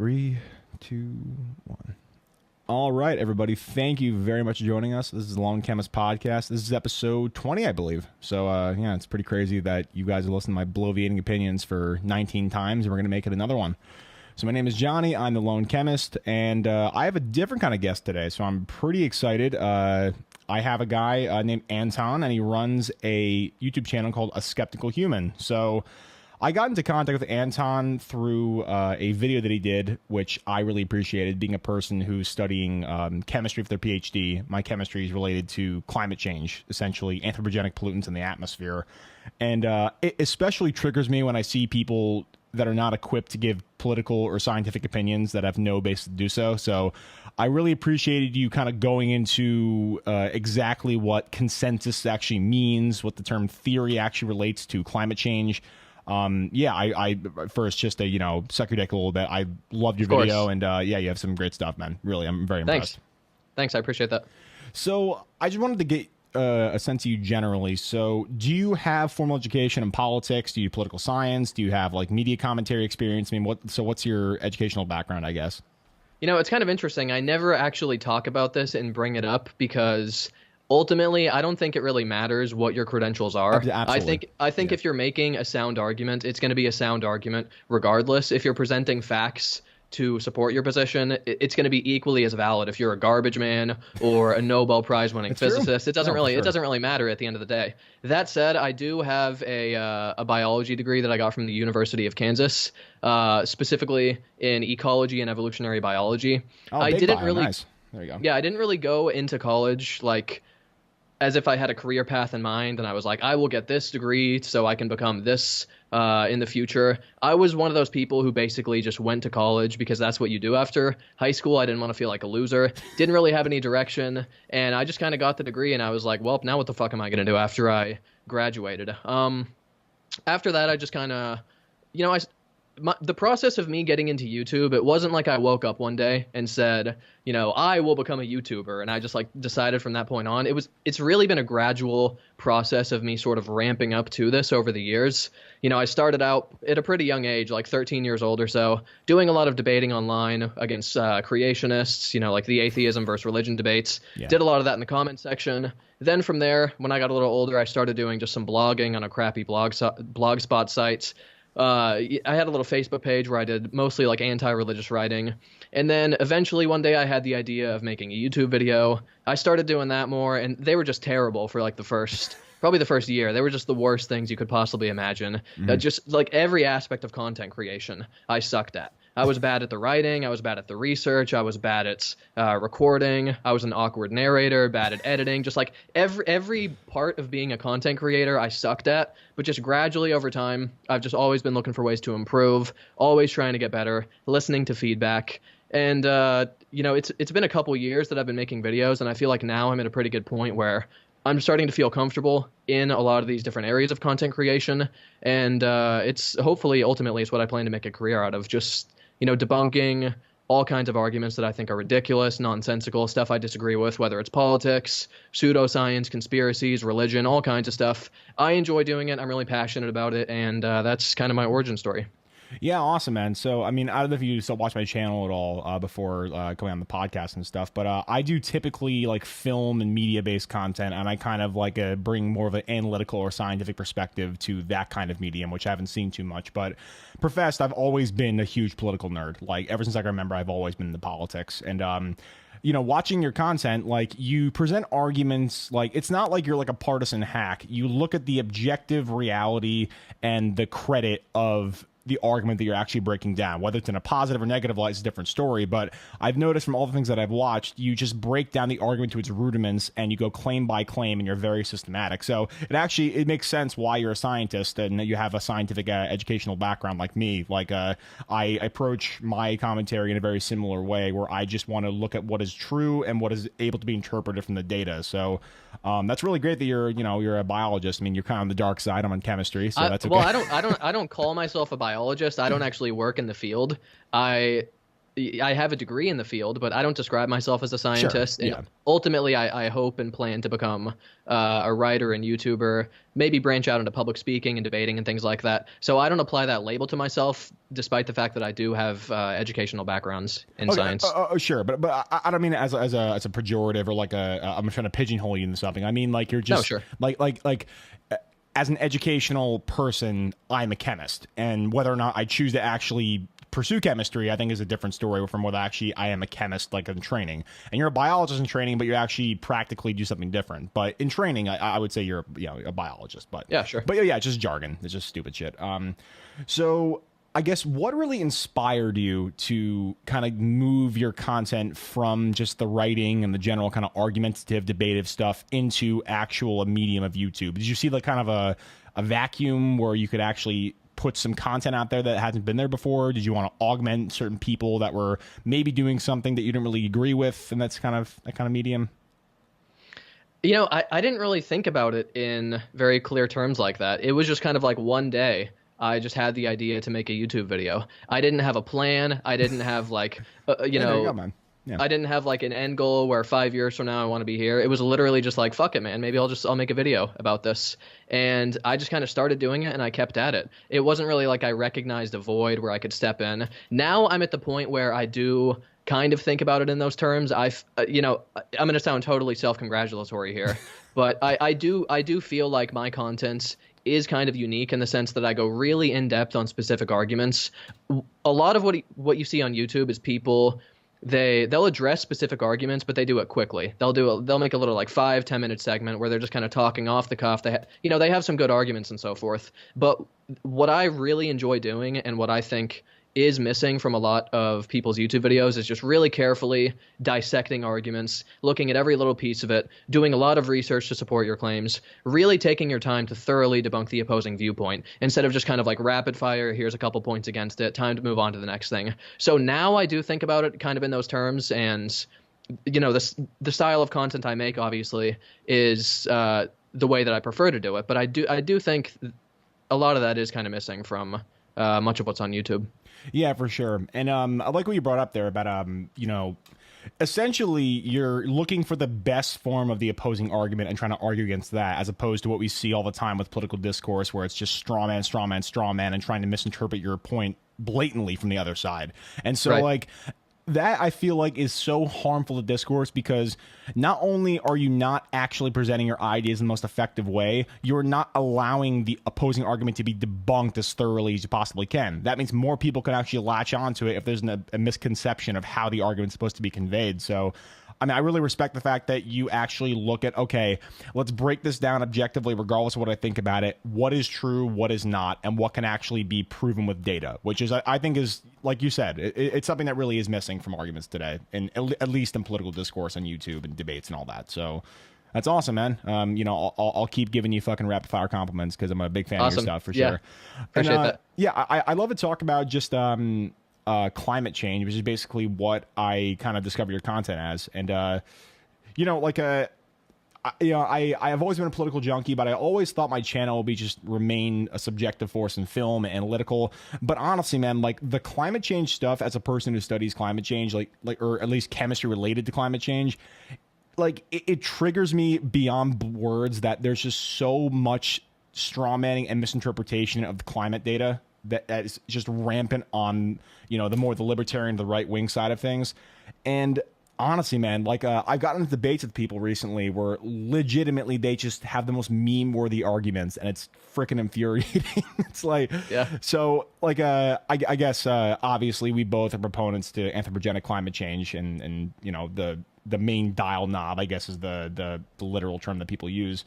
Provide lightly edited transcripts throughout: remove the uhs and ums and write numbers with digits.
3, 2, 1. All right, everybody. Thank you very much for joining us. This is the Lone Chemist podcast. This is episode 20, I believe. So, yeah, it's pretty crazy that you guys have listened to my bloviating opinions for 19 times, and we're going to make it another one. So my name is Johnny. I'm the Lone Chemist, and I have a different kind of guest today, so I'm pretty excited. I have a guy named Anton, and he runs a YouTube channel called A Skeptical Human. So I got into contact with Anton through a video that he did, which I really appreciated. Being a person who's studying chemistry for their PhD, my chemistry is related to climate change, essentially anthropogenic pollutants in the atmosphere. And it especially triggers me when I see people that are not equipped to give political or scientific opinions that have no basis to do so. So I really appreciated you kind of going into exactly what consensus actually means, what the term theory actually relates to climate change. I first just to, suck your dick a little bit. I loved your video, and yeah, you have some great stuff, man. Really, I'm very impressed. Thanks. I appreciate that. So I just wanted to get a sense of you generally. So do you have formal education in politics? Do you do political science? Do you have like media commentary experience? I mean, what's your educational background, I guess? It's kind of interesting. I never actually talk about this and bring it up because ultimately, I don't think it really matters what your credentials are. Absolutely. I think if you're making a sound argument, it's going to be a sound argument regardless. If you're presenting facts to support your position, it's going to be equally as valid if you're a garbage man or a Nobel Prize winning physicist. It doesn't really matter at the end of the day. That said, I do have a biology degree that I got from the University of Kansas, specifically in ecology and evolutionary biology. I didn't really. Nice. There you go. Yeah, I didn't really go into college as if I had a career path in mind, and I was like, I will get this degree so I can become this in the future. I was one of those people who basically just went to college because that's what you do after high school. I didn't want to feel like a loser, didn't really have any direction, and I just kind of got the degree, and I was like, well, now what the fuck am I going to do after I graduated? After that, I just kind of, the process of me getting into YouTube, it wasn't like I woke up one day and said, I will become a YouTuber. And I just decided from that point on. It's really been a gradual process of me sort of ramping up to this over the years. I started out at a pretty young age, like 13 years old or so, doing a lot of debating online against creationists, like the atheism versus religion debates. Yeah. Did a lot of that in the comment section. Then from there, when I got a little older, I started doing just some blogging on a crappy blogspot sites. I had a little Facebook page where I did mostly anti-religious writing. And then eventually one day I had the idea of making a YouTube video. I started doing that more, and they were just terrible for probably the first year. They were just the worst things you could possibly imagine. Mm-hmm. Just every aspect of content creation, I sucked at. I was bad at the writing. I was bad at the research. I was bad at recording. I was an awkward narrator, bad at editing. Just every part of being a content creator, I sucked at. But just gradually over time, I've just always been looking for ways to improve, always trying to get better, listening to feedback. And, it's been a couple years that I've been making videos, and I feel like now I'm at a pretty good point where I'm starting to feel comfortable in a lot of these different areas of content creation. And ultimately it's what I plan to make a career out of, just debunking all kinds of arguments that I think are ridiculous, nonsensical, stuff I disagree with, whether it's politics, pseudoscience, conspiracies, religion, all kinds of stuff. I enjoy doing it. I'm really passionate about it, and that's kind of my origin story. Yeah, awesome, man. So, I mean, I don't know if you still watch my channel at all before coming on the podcast and stuff, but I do typically film and media-based content, and I kind of bring more of an analytical or scientific perspective to that kind of medium, which I haven't seen too much. But professed, I've always been a huge political nerd. Ever since I can remember, I've always been into politics. And watching your content, you present arguments, it's not like you're a partisan hack. You look at the objective reality and the credit of the argument that you're actually breaking down. Whether it's in a positive or negative light is a different story, but I've noticed from all the things that I've watched, you just break down the argument to its rudiments and you go claim by claim, and you're very systematic. So it makes sense why you're a scientist and you have a scientific educational background like me. I approach my commentary in a very similar way, where I just want to look at what is true and what is able to be interpreted from the data. So that's really great that you're a biologist. I mean, you're kind of on the dark side. I'm on chemistry, so that's okay. Well, I don't call myself a biologist. I don't actually work in the field. I I have a degree in the field, but I don't describe myself as a scientist. Sure. And Yeah. ultimately, I hope and plan to become a writer and YouTuber, maybe branch out into public speaking and debating and things like that. So I don't apply that label to myself, despite the fact that I do have educational backgrounds in science. Sure, but I don't mean it as a pejorative or like I'm trying to pigeonhole you into something. I mean like you're just sure. like as an educational person, I'm a chemist, and whether or not I choose to actually pursue chemistry, I think is a different story from whether actually I am a chemist like in training. And you're a biologist in training, but you actually practically do something different. But in training, I would say you're a biologist. But yeah, sure. But yeah, it's just jargon. It's just stupid shit. So I guess what really inspired you to kind of move your content from just the writing and the general kind of argumentative, debative stuff into actual a medium of YouTube? Did you see like kind of a vacuum where you could actually put some content out there that hasn't been there before? Did you want to augment certain people that were maybe doing something that you didn't really agree with, and that's kind of that kind of medium? I didn't really think about it in very clear terms like that. It was just kind of like one day I just had the idea to make a YouTube video. I didn't have a plan. I didn't have like, There you go, man. Yeah. I didn't have like an end goal where 5 years from now I want to be here. It was literally just like, fuck it, man. Maybe I'll make a video about this. And I just kind of started doing it and I kept at it. It wasn't really like I recognized a void where I could step in. Now I'm at the point where I do kind of think about it in those terms. I'm going to sound totally self-congratulatory here, but I do feel like my content is kind of unique in the sense that I go really in depth on specific arguments. A lot of what you see on YouTube is people, they'll address specific arguments, but they do it quickly. They'll make a little like 5-10 minute segment where they're just kind of talking off the cuff. They have some good arguments and so forth. But what I really enjoy doing and what I think is missing from a lot of people's YouTube videos is just really carefully dissecting arguments, looking at every little piece of it, doing a lot of research to support your claims, really taking your time to thoroughly debunk the opposing viewpoint instead of just kind of like rapid fire, here's a couple points against it, time to move on to the next thing. So now I do think about it kind of in those terms, and the style of content I make obviously is the way that I prefer to do it, but I do think a lot of that is kind of missing from much of what's on YouTube. Yeah, for sure. And I like what you brought up there about, essentially you're looking for the best form of the opposing argument and trying to argue against that, as opposed to what we see all the time with political discourse where it's just straw man, straw man, straw man, and trying to misinterpret your point blatantly from the other side. And so like that I feel like is so harmful to discourse, because not only are you not actually presenting your ideas in the most effective way, you're not allowing the opposing argument to be debunked as thoroughly as you possibly can. That means more people can actually latch onto it if there's a misconception of how the argument's supposed to be conveyed. So I mean, I really respect the fact that you actually look at, okay, let's break this down objectively, regardless of what I think about it. What is true, what is not, and what can actually be proven with data, which is, I think is, like you said, it's something that really is missing from arguments today, and at least in political discourse on YouTube and debates and all that. So that's awesome, man. I'll keep giving you fucking rapid fire compliments because I'm a big fan of your stuff for sure. Appreciate that. Yeah, I love to talk about just climate change, which is basically what I kind of discovered your content as. And I have always been a political junkie, but I always thought my channel would be just remain a subjective force in film and analytical. But honestly, man, like the climate change stuff, as a person who studies climate change, like or at least chemistry related to climate change, like it triggers me beyond words that there's just so much straw manning and misinterpretation of the climate data that is just rampant on, the libertarian, the right wing side of things. And honestly, man, like I've gotten into debates with people recently where legitimately they just have the most meme worthy arguments, and it's freaking infuriating. It's like, yeah. So like, I guess, obviously we both are proponents to anthropogenic climate change, and the main dial knob, I guess, is the literal term that people use.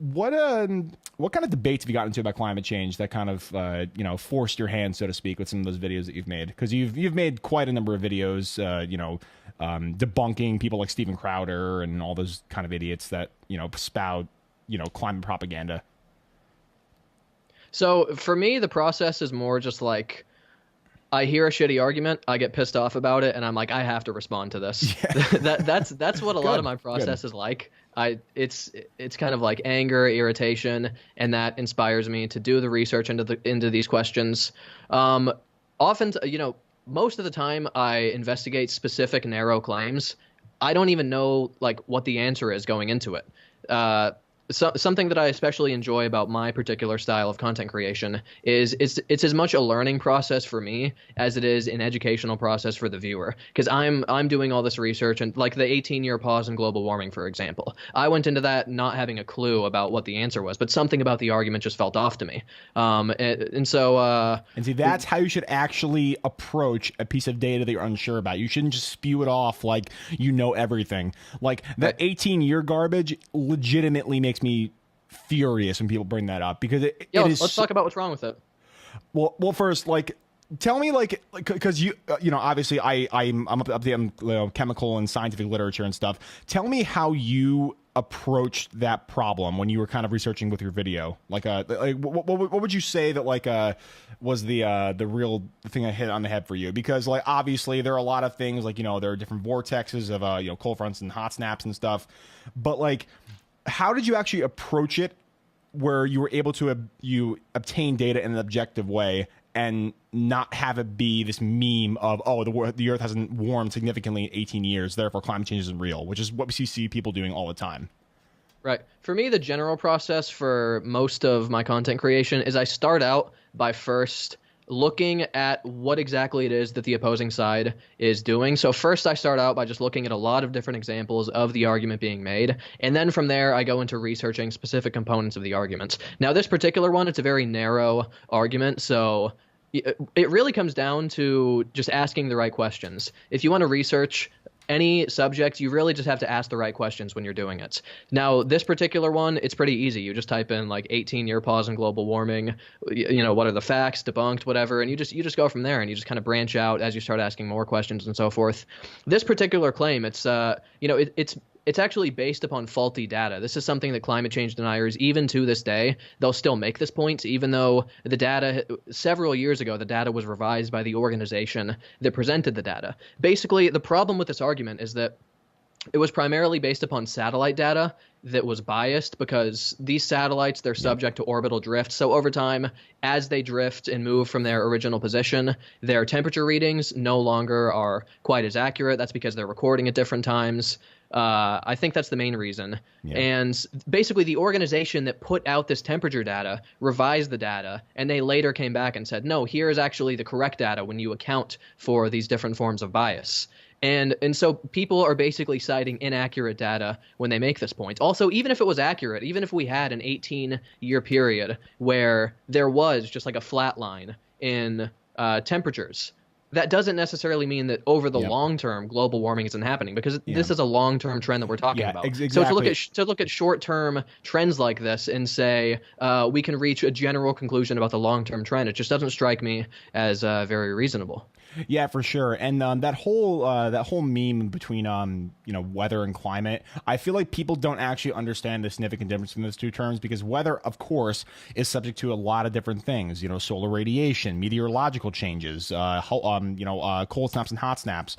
What kind of debates have you gotten into about climate change that kind of forced your hand, so to speak, with some of those videos that you've made? Because you've made quite a number of videos, debunking people like Steven Crowder and all those kind of idiots that spout climate propaganda. So for me, the process is more just like, I hear a shitty argument, I get pissed off about it, and I'm like, I have to respond to this. Yeah. That's what a lot of my process is like. It's kind of like anger, irritation, and that inspires me to do the research into these questions. Often, most of the time I investigate specific narrow claims, I don't even know like what the answer is going into it. Something that I especially enjoy about my particular style of content creation is it's as much a learning process for me as it is an educational process for the viewer. Because I'm doing all this research, and like the 18-year pause in global warming, for example, I went into that not having a clue about what the answer was, but something about the argument just felt off to me. And see, that's how you should actually approach a piece of data that you're unsure about. You shouldn't just spew it off like you know everything. Like that 18-year garbage legitimately makes me furious when people bring that up, because let's talk about what's wrong with it. Well, first, like, tell me, like, because you know, obviously, I'm up to you know, chemical and scientific literature and stuff. Tell me how you approached that problem when you were kind of researching with your video. Like, what would you say that like was the real thing that hit on the head for you? Because like obviously there are a lot of things, like, you know, there are different vortexes of you know, cold fronts and hot snaps and stuff, but like, how did you actually approach it where you were able to you obtain data in an objective way and not have it be this meme of, oh, the Earth hasn't warmed significantly in 18 years, therefore climate change isn't real, which is what we see people doing all the time? Right. For me, the general process for most of my content creation is I start out by first looking at what exactly it is that the opposing side is doing. So first I start out by just looking at a lot of different examples of the argument being made, and then from there I go into researching specific components of the arguments. Now this particular one, it's a very narrow argument, so it really comes down to just asking the right questions. If you want to research any subject, you really just have to ask the right questions when you're doing it. Now, this particular one, it's pretty easy. You just type in like 18-year pause in global warming, you know, what are the facts, debunked, whatever, and you just go from there, and you just kind of branch out as you start asking more questions and so forth. This particular claim, it's you know, it's actually based upon faulty data. This is something that climate change deniers, even to this day, they'll still make this point, even though the data, several years ago, the data was revised by the organization that presented the data. Basically, the problem with this argument is that it was primarily based upon satellite data that was biased, because these satellites, they're subject to orbital drift. So over time, as they drift and move from their original position, their temperature readings no longer are quite as accurate. That's because they're recording at different times. I think that's the main reason. Yeah. And basically the organization that put out this temperature data revised the data, and they later came back and said, no, here is actually the correct data when you account for these different forms of bias. And so people are basically citing inaccurate data when they make this point. Also, even if it was accurate, even if we had an 18-year period where there was just like a flat line in temperatures, that doesn't necessarily mean that over the long term global warming isn't happening, because this is a long term trend that we're talking about. Exactly. So to look at short term trends like this and say we can reach a general conclusion about the long term trend, it just doesn't strike me as very reasonable. Yeah, for sure. And that whole meme between you know, weather and climate, I feel like people don't actually understand the significant difference in those two terms, because weather, of course, is subject to a lot of different things. You know, solar radiation, meteorological changes, you know, cold snaps and hot snaps,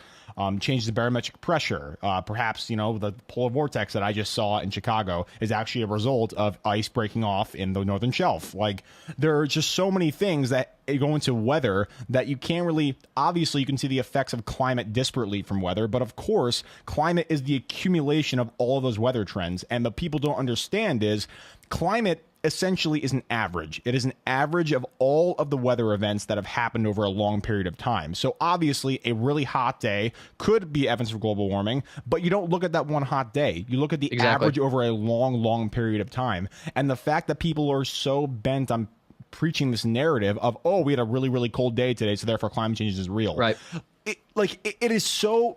changes in barometric pressure. Perhaps, you know, the polar vortex that I just saw in Chicago is actually a result of ice breaking off in the northern shelf. Like, there are just so many things that go into weather that you can't really, obviously you can see the effects of climate disparately from weather, but of course climate is the accumulation of all of those weather trends. And the people don't understand is climate essentially is an average. It is an average of all of the weather events that have happened over a long period of time. So obviously a really hot day could be evidence of global warming, but you don't look at that one hot day. You look at the average over a long period of time. And the fact that people are so bent on preaching this narrative of, oh, we had a really cold day today, so therefore climate change is real. Right. It is so,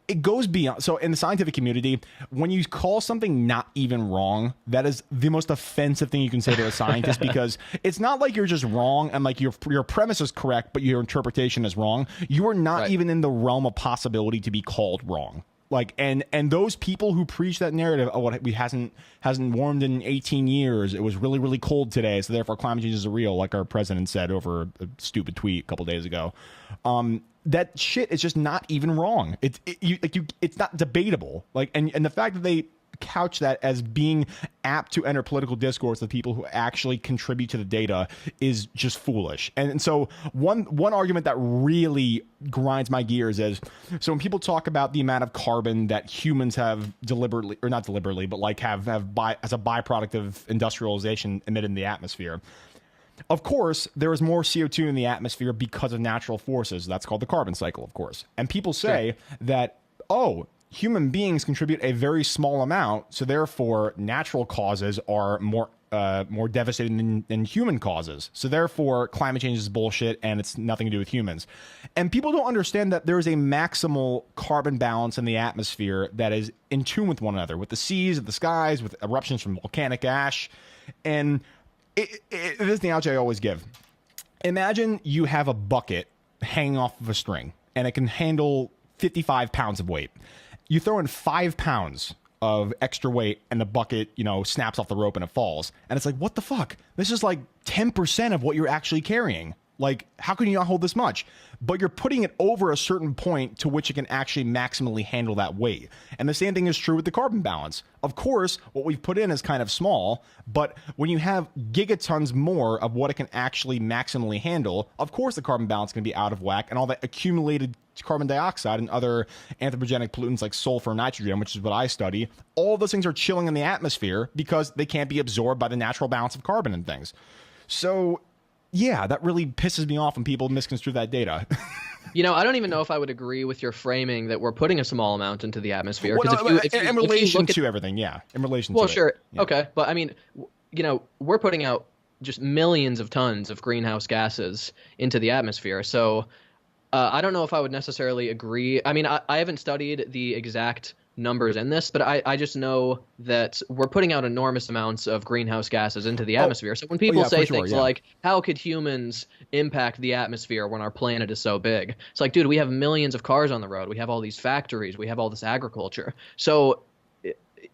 it goes beyond. So in the scientific community, when you call something not even wrong, that is the most offensive thing you can say to a scientist, because it's not like you're just wrong and like your premise is correct, but your interpretation is wrong. You are not even in the realm of possibility to be called wrong. Like, and those people who preach that narrative, oh, we hasn't warmed in 18 years. It was really cold today, so therefore climate change is real, like our president said over a stupid tweet a couple days ago. That shit is just not even wrong. It's not debatable. Like, and the fact that they couch that as being apt to enter political discourse with people who actually contribute to the data is just foolish. And so one argument that really grinds my gears is, so when people talk about the amount of carbon that humans have deliberately, or not deliberately, but like have as a byproduct of industrialization emitted in the atmosphere. Of course, there is more CO2 in the atmosphere because of natural forces. That's called the carbon cycle, of course. And people say that, oh, human beings contribute a very small amount, so therefore natural causes are more devastating than human causes. So therefore climate change is bullshit and it's nothing to do with humans. And people don't understand that there is a maximal carbon balance in the atmosphere that is in tune with one another, with the seas, with the skies, with eruptions from volcanic ash. And this is the analogy I always give. Imagine you have a bucket hanging off of a string and it can handle 55 pounds of weight. You throw in 5 pounds of extra weight and the bucket, snaps off the rope and it falls. And it's like, what the fuck? This is like 10% of what you're actually carrying. Like, how can you not hold this much? But you're putting it over a certain point to which it can actually maximally handle that weight. And the same thing is true with the carbon balance. Of course, what we've put in is kind of small, but when you have gigatons more of what it can actually maximally handle, of course the carbon balance can be out of whack, and all that accumulated carbon dioxide and other anthropogenic pollutants like sulfur and nitrogen, which is what I study, all those things are chilling in the atmosphere because they can't be absorbed by the natural balance of carbon and things. So yeah, that really pisses me off when people misconstrue that data. I don't even know if I would agree with your framing that we're putting a small amount into the atmosphere. Well, in relation to everything, yeah. In relation to Well, sure. Yeah. Okay. But I mean, we're putting out just millions of tons of greenhouse gases into the atmosphere. So I don't know if I would necessarily agree. I mean, I haven't studied the exact numbers in this, but I just know that we're putting out enormous amounts of greenhouse gases into the atmosphere. So when people say things like, how could humans impact the atmosphere when our planet is so big? It's like, dude, we have millions of cars on the road. We have all these factories. We have all this agriculture. So,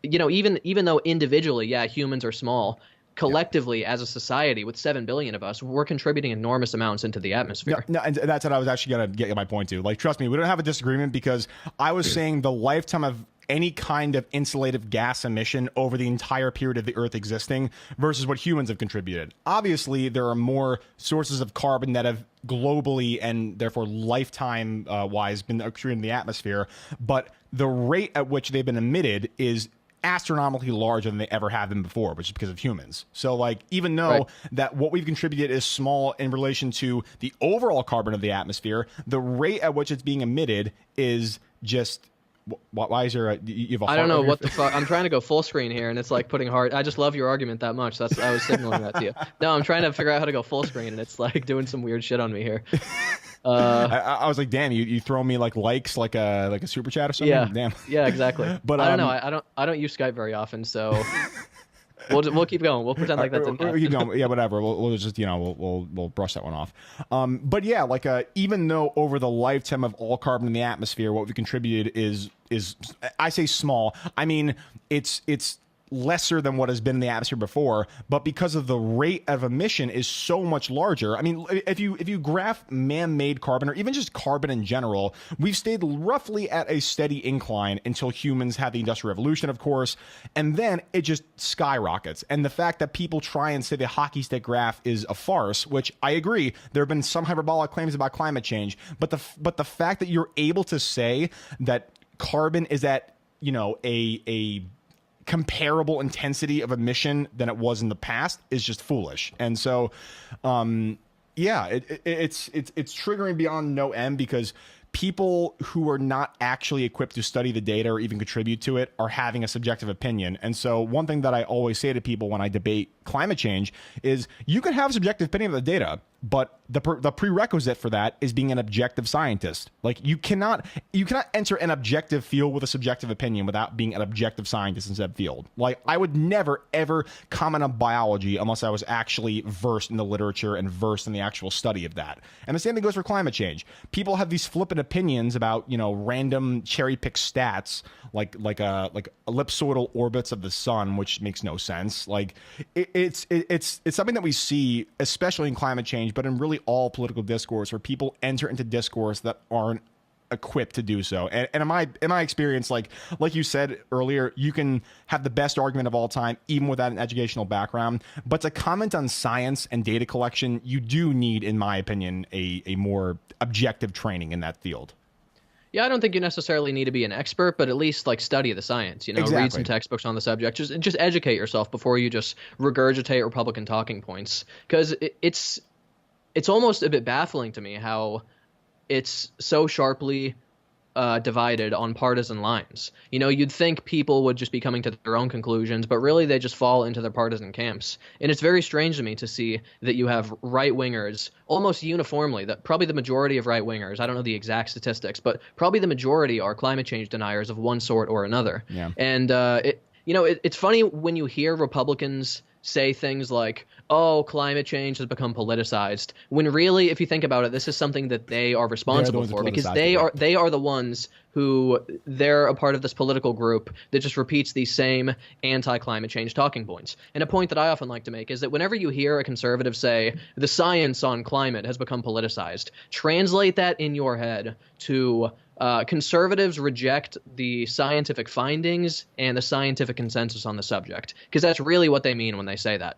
even though individually, humans are small, collectively as a society with 7 billion of us, we're contributing enormous amounts into the atmosphere. No, and that's what I was actually going to get my point to. Like, trust me, we don't have a disagreement, because I was saying the lifetime of any kind of insulative gas emission over the entire period of the Earth existing versus what humans have contributed. Obviously, there are more sources of carbon that have globally and therefore lifetime wise been accrued in the atmosphere, but the rate at which they've been emitted is astronomically larger than they ever have been before, which is because of humans. So like, even though that what we've contributed is small in relation to the overall carbon of the atmosphere, the rate at which it's being emitted is just... Why is there I don't know what the fuck. I'm trying to go full screen here, and it's like putting heart. I just love your argument that much. I was signaling that to you. No, I'm trying to figure out how to go full screen, and it's like doing some weird shit on me here. I was like, damn, you throw me likes like a super chat or something. Yeah, damn. Yeah, exactly. But I don't know. I don't use Skype very often, so we'll keep going. We'll pretend like that didn't happen. Keep going. Yeah, whatever. We'll just we'll brush that one off. But yeah, even though over the lifetime of all carbon in the atmosphere, what we contributed is I say small. I mean it's lesser than what has been in the atmosphere before, but because of the rate of emission is so much larger. I mean, if you graph man-made carbon, or even just carbon in general, we've stayed roughly at a steady incline until humans had the Industrial Revolution, of course, and then it just skyrockets. And the fact that people try and say the hockey stick graph is a farce, which I agree, there have been some hyperbolic claims about climate change, but the fact that you're able to say that carbon is at a comparable intensity of emission than it was in the past is just foolish. And so it's triggering beyond no end, because people who are not actually equipped to study the data or even contribute to it are having a subjective opinion. And so one thing that I always say to people when I debate climate change is, you can have a subjective opinion of the data, but the prerequisite for that is being an objective scientist. Like, you cannot enter an objective field with a subjective opinion without being an objective scientist in said field. Like, I would never ever comment on biology unless I was actually versed in the literature and versed in the actual study of that. And the same thing goes for climate change. People have these flippant opinions about random cherry pick stats like ellipsoidal orbits of the sun, which makes no sense. Like, it's something that we see especially in climate change, but in really all political discourse, where people enter into discourse that aren't equipped to do so. And in my experience, like you said earlier, you can have the best argument of all time even without an educational background, but to comment on science and data collection, you do need, in my opinion, a more objective training in that field. Yeah, I don't think you necessarily need to be an expert, but at least like study the science, Exactly. Read some textbooks on the subject. Just educate yourself before you just regurgitate Republican talking points. Because it's almost a bit baffling to me how it's so sharply divided on partisan lines. You'd think people would just be coming to their own conclusions, but really they just fall into their partisan camps. And it's very strange to me to see that you have right-wingers almost uniformly, that probably the majority of right-wingers, I don't know the exact statistics, but probably the majority are climate change deniers of one sort or another. Yeah. And it's funny when you hear Republicans say things like, oh, climate change has become politicized, when really, if you think about it, this is something that they are responsible for, because they are the ones who, they're a part of this political group that just repeats these same anti-climate change talking points. And a point that I often like to make is that whenever you hear a conservative say the science on climate has become politicized, translate that in your head to conservatives reject the scientific findings and the scientific consensus on the subject, because that's really what they mean when they say that.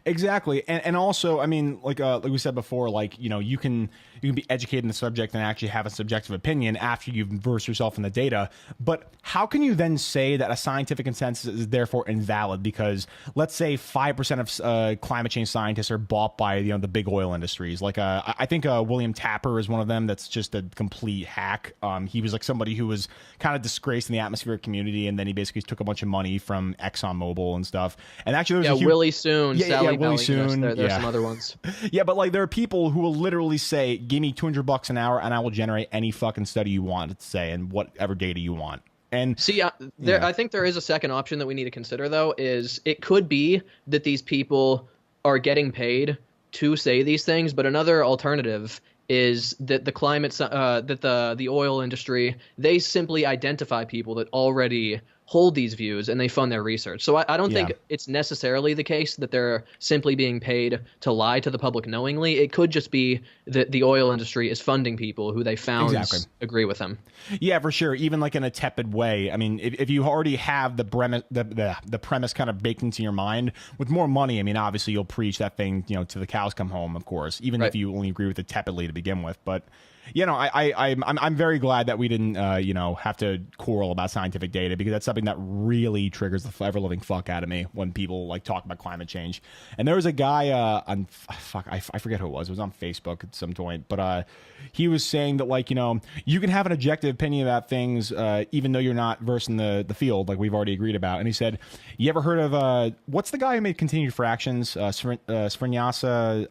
Exactly. And also, I mean, like we said before, like, you can be educated in the subject and actually have a subjective opinion after you've versed yourself in the data. But how can you then say that a scientific consensus is therefore invalid? Because let's say 5% of climate change scientists are bought by, the big oil industries. Like, I think William Tapper is one of them. That's just a complete hack. He was like somebody who was kind of disgraced in the atmospheric community, and then he basically took a bunch of money from ExxonMobil and stuff. And actually, there was Willie Soon, Sally Willie Soon. There's some other ones. Yeah, but like there are people who will literally say, give me $200 an hour and I will generate any fucking study you want it to say and whatever data you want. And see, I think there is a second option that we need to consider, though, is it could be that these people are getting paid to say these things, but another alternative is that the oil industry, they simply identify people that already hold these views and they fund their research. So I don't think it's necessarily the case that they're simply being paid to lie to the public knowingly. It could just be that the oil industry is funding people who they found agree with them. Yeah, for sure. Even like in a tepid way. I mean, if you already have the premise kind of baked into your mind, with more money, I mean, obviously you'll preach that thing, to the cows come home, of course, even if you only agree with it tepidly to begin with. But I'm very glad that we didn't, have to quarrel about scientific data, because that's something that really triggers the ever living fuck out of me when people like talk about climate change. And there was a guy I forget who it was. It was on Facebook at some point, but he was saying that like you can have an objective opinion about things even though you're not versed in the field, like we've already agreed about. And he said, you ever heard of what's the guy who made continued fractions? Srinivasa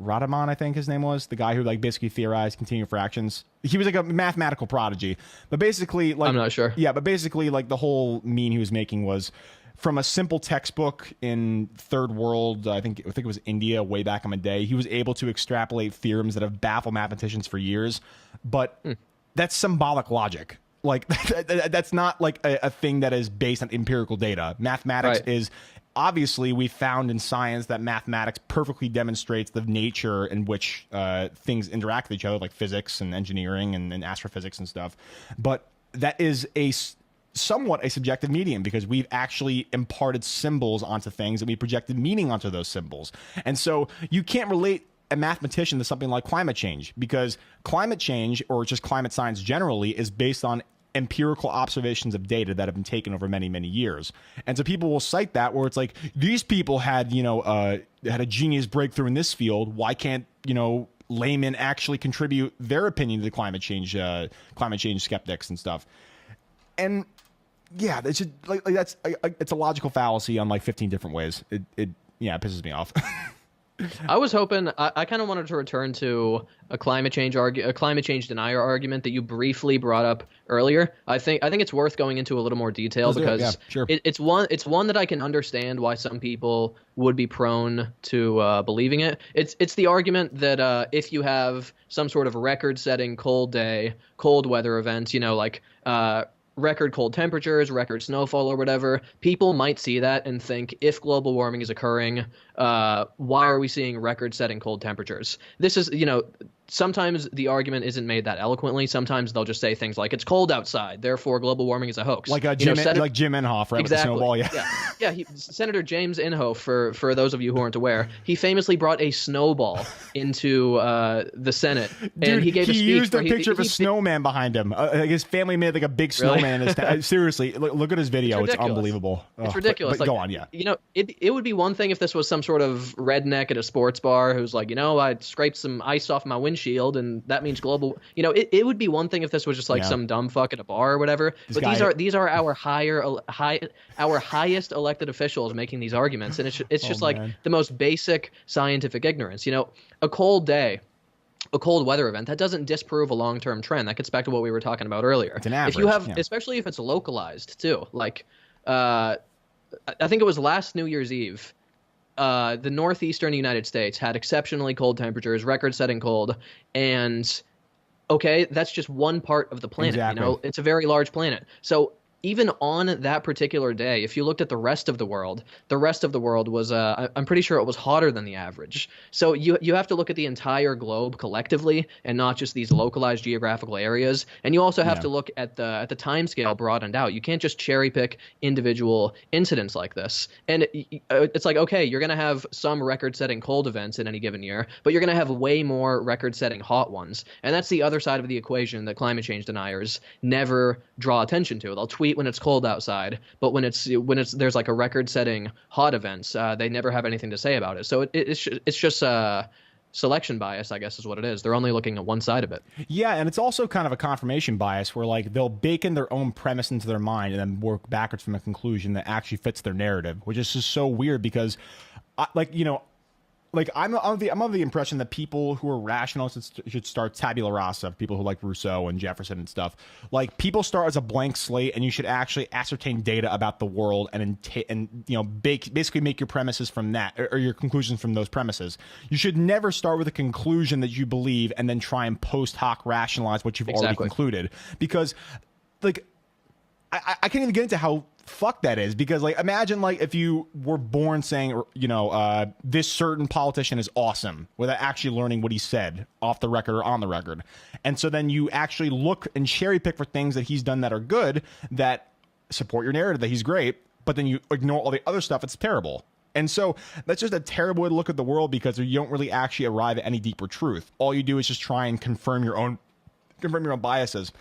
Radhaman, I think his name was, the guy who like basically theorized continued fractions. He was like a mathematical prodigy, but basically like, I'm not sure. Yeah, but basically like the whole mean he was making was from a simple textbook in third world, I think it was India way back in the day. He was able to extrapolate theorems that have baffled mathematicians for years, but that's symbolic logic. Like that's not like a thing that is based on empirical data. Mathematics is, obviously we found in science that mathematics perfectly demonstrates the nature in which things interact with each other, like physics and engineering and astrophysics and stuff. But that is somewhat a subjective medium, because we've actually imparted symbols onto things and we projected meaning onto those symbols. And so you can't relate a mathematician to something like climate change, because climate change, or just climate science generally, is based on empirical observations of data that have been taken over many, many years. And so people will cite that, where it's like, these people had, had a genius breakthrough in this field. Why can't, laymen actually contribute their opinion to the climate change skeptics and stuff? And yeah, it's just like that's it's a logical fallacy on like 15 different ways. It pisses me off. I was hoping, I kind of wanted to return to a climate change denier argument that you briefly brought up earlier. I think it's worth going into a little more detail, because it's one that I can understand why some people would be prone to believing it. It's the argument that if you have some sort of record-setting cold day, cold weather event, like record cold temperatures, record snowfall, or whatever, people might see that and think, if global warming is occurring, why are we seeing record-setting cold temperatures? This is, sometimes the argument isn't made that eloquently. Sometimes they'll just say things like it's cold outside, therefore global warming is a hoax. Like Jim Inhofe, right? Exactly. With the snowball, yeah. Senator James Inhofe, for those of you who aren't aware, he famously brought a snowball into the Senate, and he gave a speech. He used a picture of a snowman behind him. Like his family made like a big snowman in his town. Seriously, look at his video. It's unbelievable. It's ridiculous. But go on, yeah. You know, it would be one thing if this was some sort of redneck at a sports bar who's like, I scraped some ice off my windshield, and that means global. It would be one thing if this was just like some dumb fuck at a bar or whatever. These are our highest elected officials making these arguments, and it's just the most basic scientific ignorance. A cold day, a cold weather event, that doesn't disprove a long-term trend. That gets back to what we were talking about earlier. It's an average. If you have, especially if it's localized too, like I think it was last New Year's Eve. The northeastern United States had exceptionally cold temperatures, record-setting cold, and okay, that's just one part of the planet. Exactly. It's a very large planet. So even on that particular day, if you looked at the rest of the world was, I'm pretty sure it was hotter than the average. So you have to look at the entire globe collectively and not just these localized geographical areas. And you also have to look at the time scale broadened out. You can't just cherry pick individual incidents like this. And it's like, okay, you're going to have some record-setting cold events in any given year, but you're going to have way more record-setting hot ones. And that's the other side of the equation that climate change deniers never draw attention to. They'll tweet when it's cold outside, but when there's like a record-setting hot events, they never have anything to say about it. So it's just selection bias, I guess, is what it is. They're only looking at one side of it. Yeah, and it's also kind of a confirmation bias where like they'll bake in their own premise into their mind and then work backwards from a conclusion that actually fits their narrative, which is just so weird because, I'm of the impression that people who are rationalists should start tabula rasa. People who like Rousseau and Jefferson and stuff. Like people start as a blank slate, and you should actually ascertain data about the world basically make your premises from that or your conclusions from those premises. You should never start with a conclusion that you believe and then try and post hoc rationalize what you've already concluded, because like I can't even get into how fuck that is, because like imagine like if you were born saying this certain politician is awesome without actually learning what he said off the record or on the record, and so then you actually look and cherry pick for things that he's done that are good, that support your narrative that he's great, but then you ignore all the other stuff that's terrible. And so that's just a terrible way to look at the world, because you don't really actually arrive at any deeper truth. All you do is just try and confirm your own biases.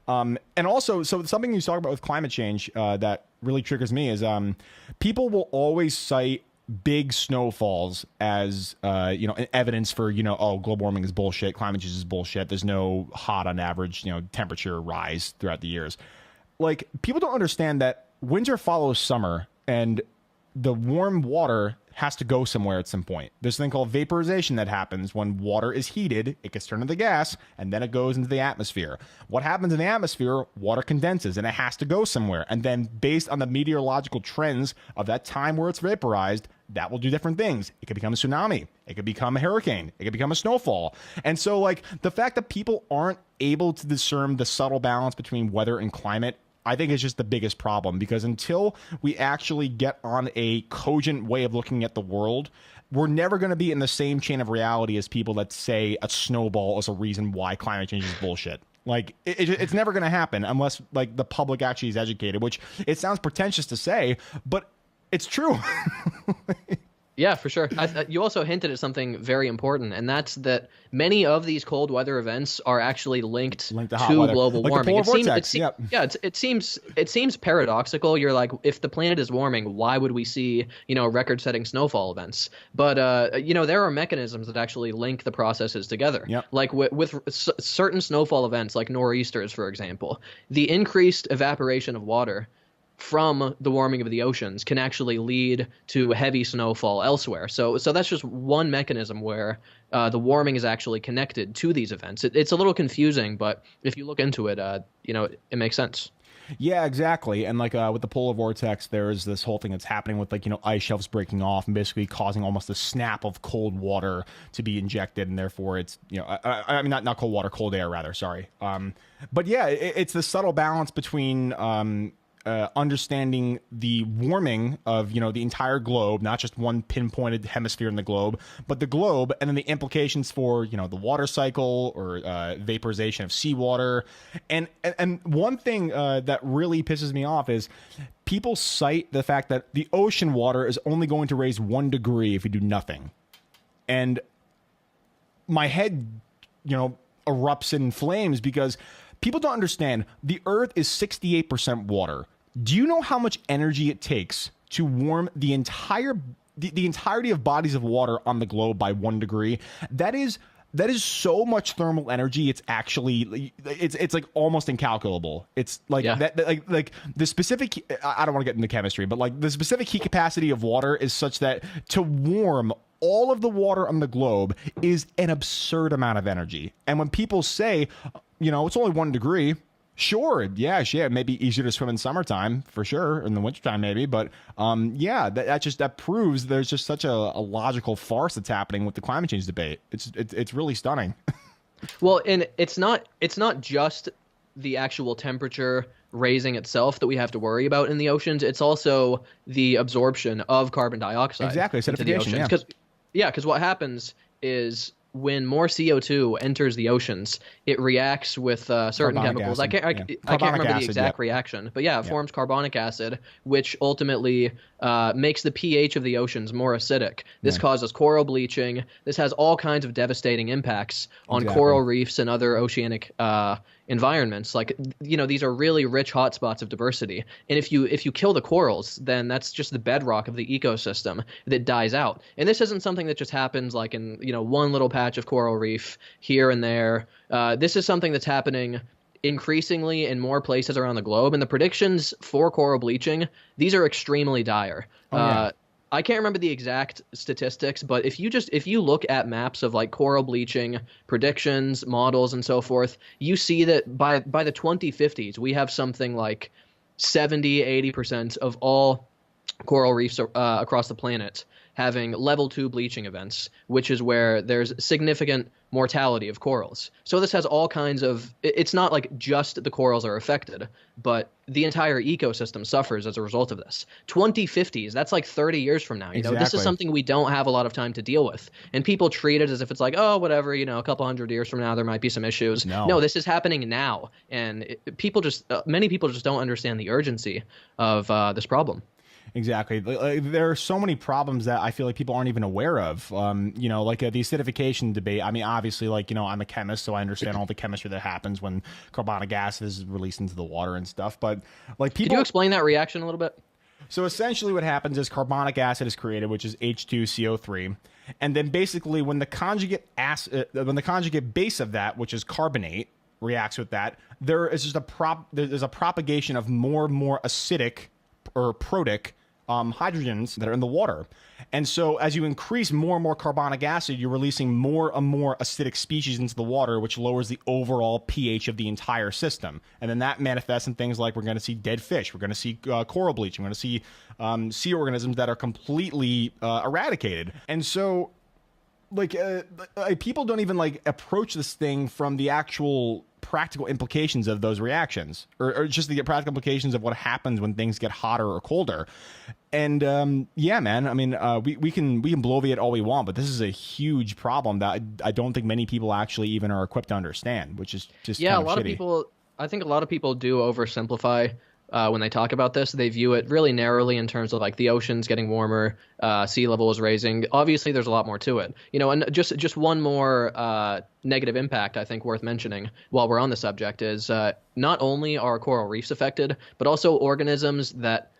And also, so something you talk about with climate change that really triggers me is people will always cite big snowfalls as evidence for global warming is bullshit, climate change is bullshit. There's no hot on average temperature rise throughout the years. Like people don't understand that winter follows summer, and the warm water has to go somewhere at some point. There's a thing called vaporization that happens when water is heated. It gets turned into gas, and then it goes into the atmosphere. What happens in the atmosphere? Water condenses, and it has to go somewhere. And then based on the meteorological trends of that time where it's vaporized, that will do different things. It could become a tsunami. It could become a hurricane. It could become a snowfall. And so, like, the fact that people aren't able to discern the subtle balance between weather and climate, I think is just the biggest problem, because until we actually get on a cogent way of looking at the world, we're never going to be in the same chain of reality as people that say a snowball is a reason why climate change is bullshit. Like, it's never going to happen unless, like, the public actually is educated, which it sounds pretentious to say, but it's true. Yeah, for sure. You also hinted at something very important, and that's that many of these cold weather events are actually linked to global warming. It seems paradoxical. You're like, if the planet is warming, why would we see record-setting snowfall events? But there are mechanisms that actually link the processes together. Yep. Like with certain snowfall events, like nor'easters, for example, the increased evaporation of water from the warming of the oceans can actually lead to heavy snowfall elsewhere. So that's just one mechanism where the warming is actually connected to these events. It's a little confusing, but if you look into it, it makes sense. Yeah, exactly. And like with the polar vortex, there's this whole thing that's happening with ice shelves breaking off and basically causing almost a snap of cold water to be injected, and therefore it's I mean not cold water, cold air rather. Sorry. But yeah, it's the subtle balance between understanding the warming of, the entire globe, not just one pinpointed hemisphere in the globe, but the globe, and then the implications for, the water cycle or vaporization of seawater. And one thing that really pisses me off is people cite the fact that the ocean water is only going to raise 1 degree if we do nothing. And my head, erupts in flames because people don't understand the Earth is 68% water. Do you know how much energy it takes to warm the entirety of bodies of water on the globe by 1 degree? That is so much thermal energy. It's actually it's like almost incalculable. It's like like the specific. I don't want to get into chemistry, but like the specific heat capacity of water is such that to warm all of the water on the globe is an absurd amount of energy. And when people say, it's only 1 degree. Sure, yeah, it may be easier to swim in summertime for sure, in the wintertime maybe, but that proves there's just such a logical farce that's happening with the climate change debate. It's really stunning. Well, and it's not just the actual temperature raising itself that we have to worry about in the oceans. It's also the absorption of carbon dioxide. Exactly, acidification. Because what happens is, when more CO2 enters the oceans, it reacts with certain carbonic chemicals. Acid. I can't remember the exact reaction, but it forms carbonic acid, which ultimately makes the pH of the oceans more acidic. This causes coral bleaching. This has all kinds of devastating impacts on coral reefs and other oceanic environments. Like, these are really rich hotspots of diversity. And if you kill the corals, then that's just the bedrock of the ecosystem that dies out. And this isn't something that just happens like in, one little patch of coral reef here and there. This is something that's happening increasingly in more places around the globe. And the predictions for coral bleaching, these are extremely dire. I can't remember the exact statistics, but if you look at maps of like coral bleaching predictions, models, and so forth, you see that by the 2050s, we have something like 70-80% of all coral reefs across the planet having level 2 bleaching events, which is where there's significant mortality of corals. So this has all kinds of, it's not like just the corals are affected, but the entire ecosystem suffers as a result of this. 2050s, that's like 30 years from now. This is something we don't have a lot of time to deal with. And people treat it as if it's like, oh, whatever, a couple hundred years from now, there might be some issues. No, this is happening now. And many people just don't understand the urgency of this problem. Exactly. There are so many problems that I feel like people aren't even aware of. Like the acidification debate. I mean, obviously, I'm a chemist, so I understand all the chemistry that happens when carbonic acid is released into the water and stuff. But people, could you explain that reaction a little bit? So essentially, what happens is carbonic acid is created, which is H2CO3, and then basically when the conjugate base of that, which is carbonate, reacts with that, there's a propagation of more and more acidic or protic hydrogens that are in the water. And so as you increase more and more carbonic acid, you're releasing more and more acidic species into the water, which lowers the overall pH of the entire system. And then that manifests in things like we're going to see dead fish, we're going to see coral bleaching, we're going to see sea organisms that are completely eradicated. And so people don't even approach this thing from the actual practical implications of those reactions, or just the practical implications of what happens when things get hotter or colder. And man, I mean, we can bloviate all we want, but this is a huge problem that I don't think many people actually even are equipped to understand, which is just a lot of people. I think a lot of people do oversimplify when they talk about this. They view it really narrowly in terms of like the oceans getting warmer, sea level is raising. Obviously, there's a lot more to it. And just one more negative impact I think worth mentioning while we're on the subject is not only are coral reefs affected, but also organisms that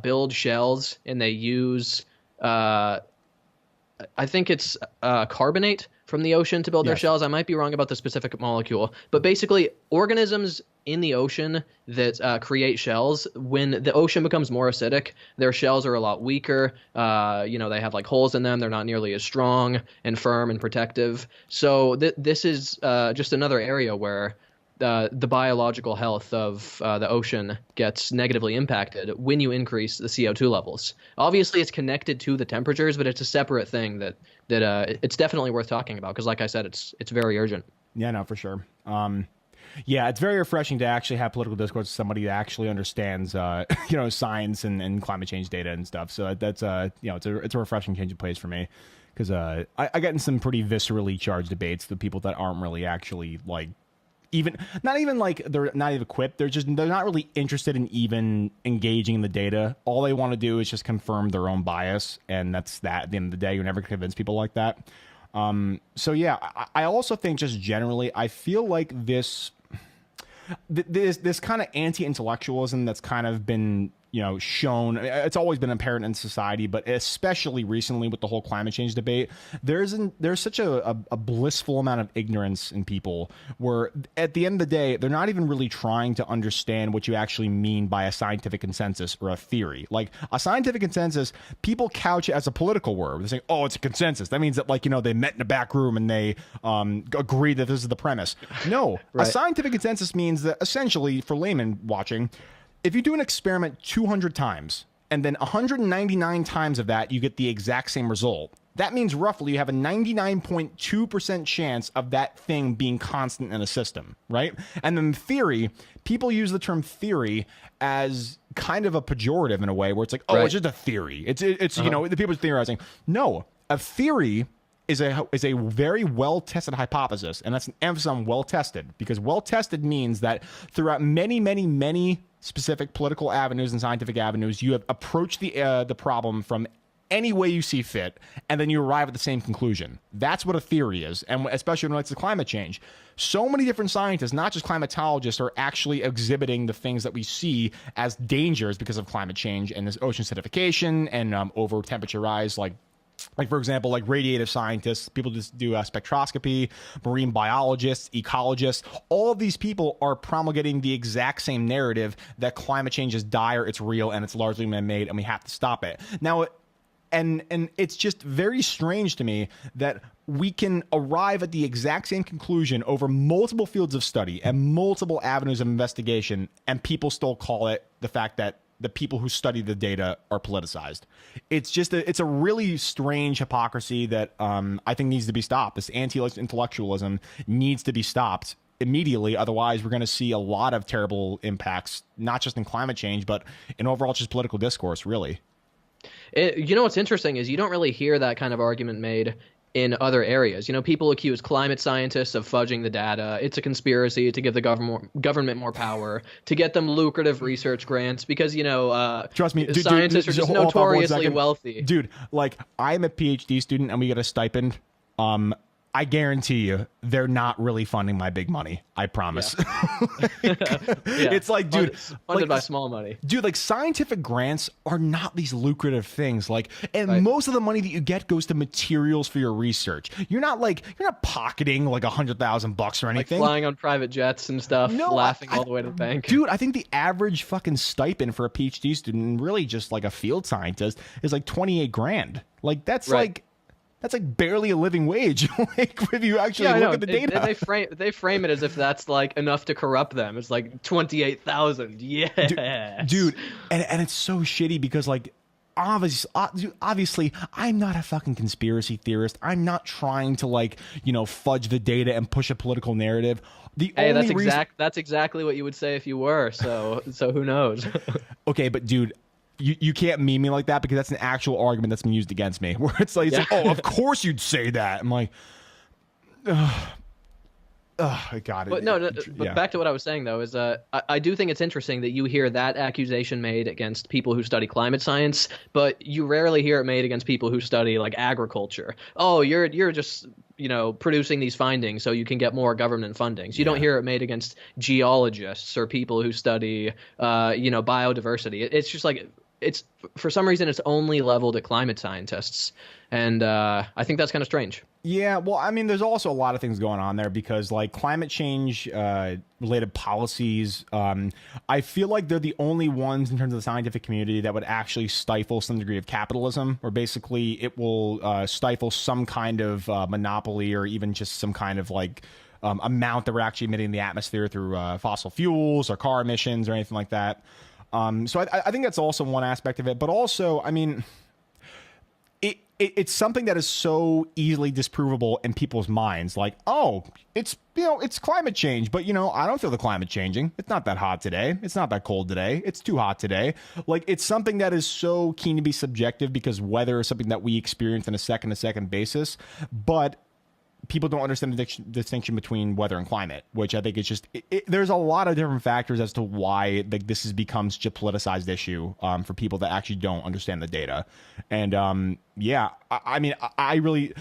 build shells and they use I think it's carbonate from the ocean to build their shells. I might be wrong about the specific molecule, but basically organisms in the ocean that create shells, when the ocean becomes more acidic, their shells are a lot weaker. They have like holes in them. They're not nearly as strong and firm and protective. So this is just another area where the biological health of the ocean gets negatively impacted when you increase the CO2 levels. Obviously, it's connected to the temperatures, but it's a separate thing that it's definitely worth talking about because, like I said, it's very urgent. Yeah, no, for sure. Yeah, it's very refreshing to actually have political discourse with somebody that actually understands, science and climate change data and stuff. So that's it's a refreshing change of pace for me, because I get in some pretty viscerally charged debates with people that aren't really actually like not even like they're not even equipped. They're not really interested in even engaging in the data. All they want to do is just confirm their own bias, and that's that. At the end of the day, you're never gonna convince people like that. So yeah, I also think just generally, I feel like this kind of anti-intellectualism that's kind of been, shown. It's always been apparent in society, but especially recently with the whole climate change debate, there's such a blissful amount of ignorance in people, where at the end of the day, they're not even really trying to understand what you actually mean by a scientific consensus or a theory. Like a scientific consensus, people couch it as a political word. They're saying, oh, it's a consensus. That means that, like, they met in a back room and they agreed that this is the premise. No, right. A scientific consensus means that essentially, for laymen watching, if you do an experiment 200 times and then 199 times of that you get the exact same result, that means roughly you have a 99.2% chance of that thing being constant in a system, right? And then theory, people use the term theory as kind of a pejorative in a way, where it's like, oh, right, it's just a theory. It's the people theorizing. No, a theory is a very well-tested hypothesis, and that's an emphasis on well-tested, because well-tested means that throughout many, many, many specific political avenues and scientific avenues, you have approached the problem from any way you see fit, and then you arrive at the same conclusion. That's what a theory is, and especially when it's to climate change. So many different scientists, not just climatologists, are actually exhibiting the things that we see as dangers because of climate change and this ocean acidification and over temperature rise, like for example, like radiative scientists, people just do spectroscopy, marine biologists, ecologists. All of these people are promulgating the exact same narrative that climate change is dire, it's real, and it's largely man-made, and we have to stop it. Now, and it's just very strange to me that we can arrive at the exact same conclusion over multiple fields of study and multiple avenues of investigation, and people still call it the fact that the people who study the data are politicized. It's just it's a really strange hypocrisy that I think needs to be stopped. This anti-intellectualism needs to be stopped immediately. Otherwise, we're going to see a lot of terrible impacts, not just in climate change, but in overall just political discourse, really. What's interesting is you don't really hear that kind of argument made in other areas. People accuse climate scientists of fudging the data. It's a conspiracy to give the government more power, to get them lucrative research grants, because, trust me, scientists are just notoriously wealthy. Dude, like, I'm a PhD student and we get a stipend. I guarantee you they're not really funding my big money. I promise. Yeah. It's like, dude, funded by small money. Dude, like, scientific grants are not these lucrative things. Like, and right, most of the money that you get goes to materials for your research. You're not pocketing like $100,000 or anything. Like flying on private jets and stuff, laughing all the way to the bank. Dude, I think the average fucking stipend for a PhD student, and really just like a field scientist, is like $28,000. Like, that's right. That's like barely a living wage. Like, if you actually look at the data, they frame it as if that's like enough to corrupt them. It's like 28,000. Yeah, dude, and it's so shitty because, like, obviously, I'm not a fucking conspiracy theorist. I'm not trying to fudge the data and push a political narrative. That's exactly what you would say if you were. So who knows? Okay, but dude, You can't meme me like that, because that's an actual argument that's been used against me, where it's like, oh, of course you'd say that. I'm like, I got it. But back to what I was saying, though, is I do think it's interesting that you hear that accusation made against people who study climate science, but you rarely hear it made against people who study like agriculture. Oh, you're just producing these findings so you can get more government funding. So you don't hear it made against geologists or people who study biodiversity. It's just like, it's, for some reason, it's only leveled at climate scientists, and I think that's kind of strange. Yeah, well, I mean, there's also a lot of things going on there, because like climate change related policies, I feel like they're the only ones in terms of the scientific community that would actually stifle some degree of capitalism, or basically it will stifle some kind of monopoly, or even just some kind of amount that we're actually emitting in the atmosphere through fossil fuels or car emissions or anything like that. So I think that's also one aspect of it. But also, I mean, it's something that is so easily disprovable in people's minds. Like, oh, it's, it's climate change, but I don't feel the climate changing. It's not that hot today. It's not that cold today. It's too hot today. Like, it's something that is so keen to be subjective because weather is something that we experience on a second to second basis. But people don't understand the distinction between weather and climate, which I think it's just there's a lot of different factors as to why this has become such a politicized issue for people that actually don't understand the data. And yeah, I mean, I really,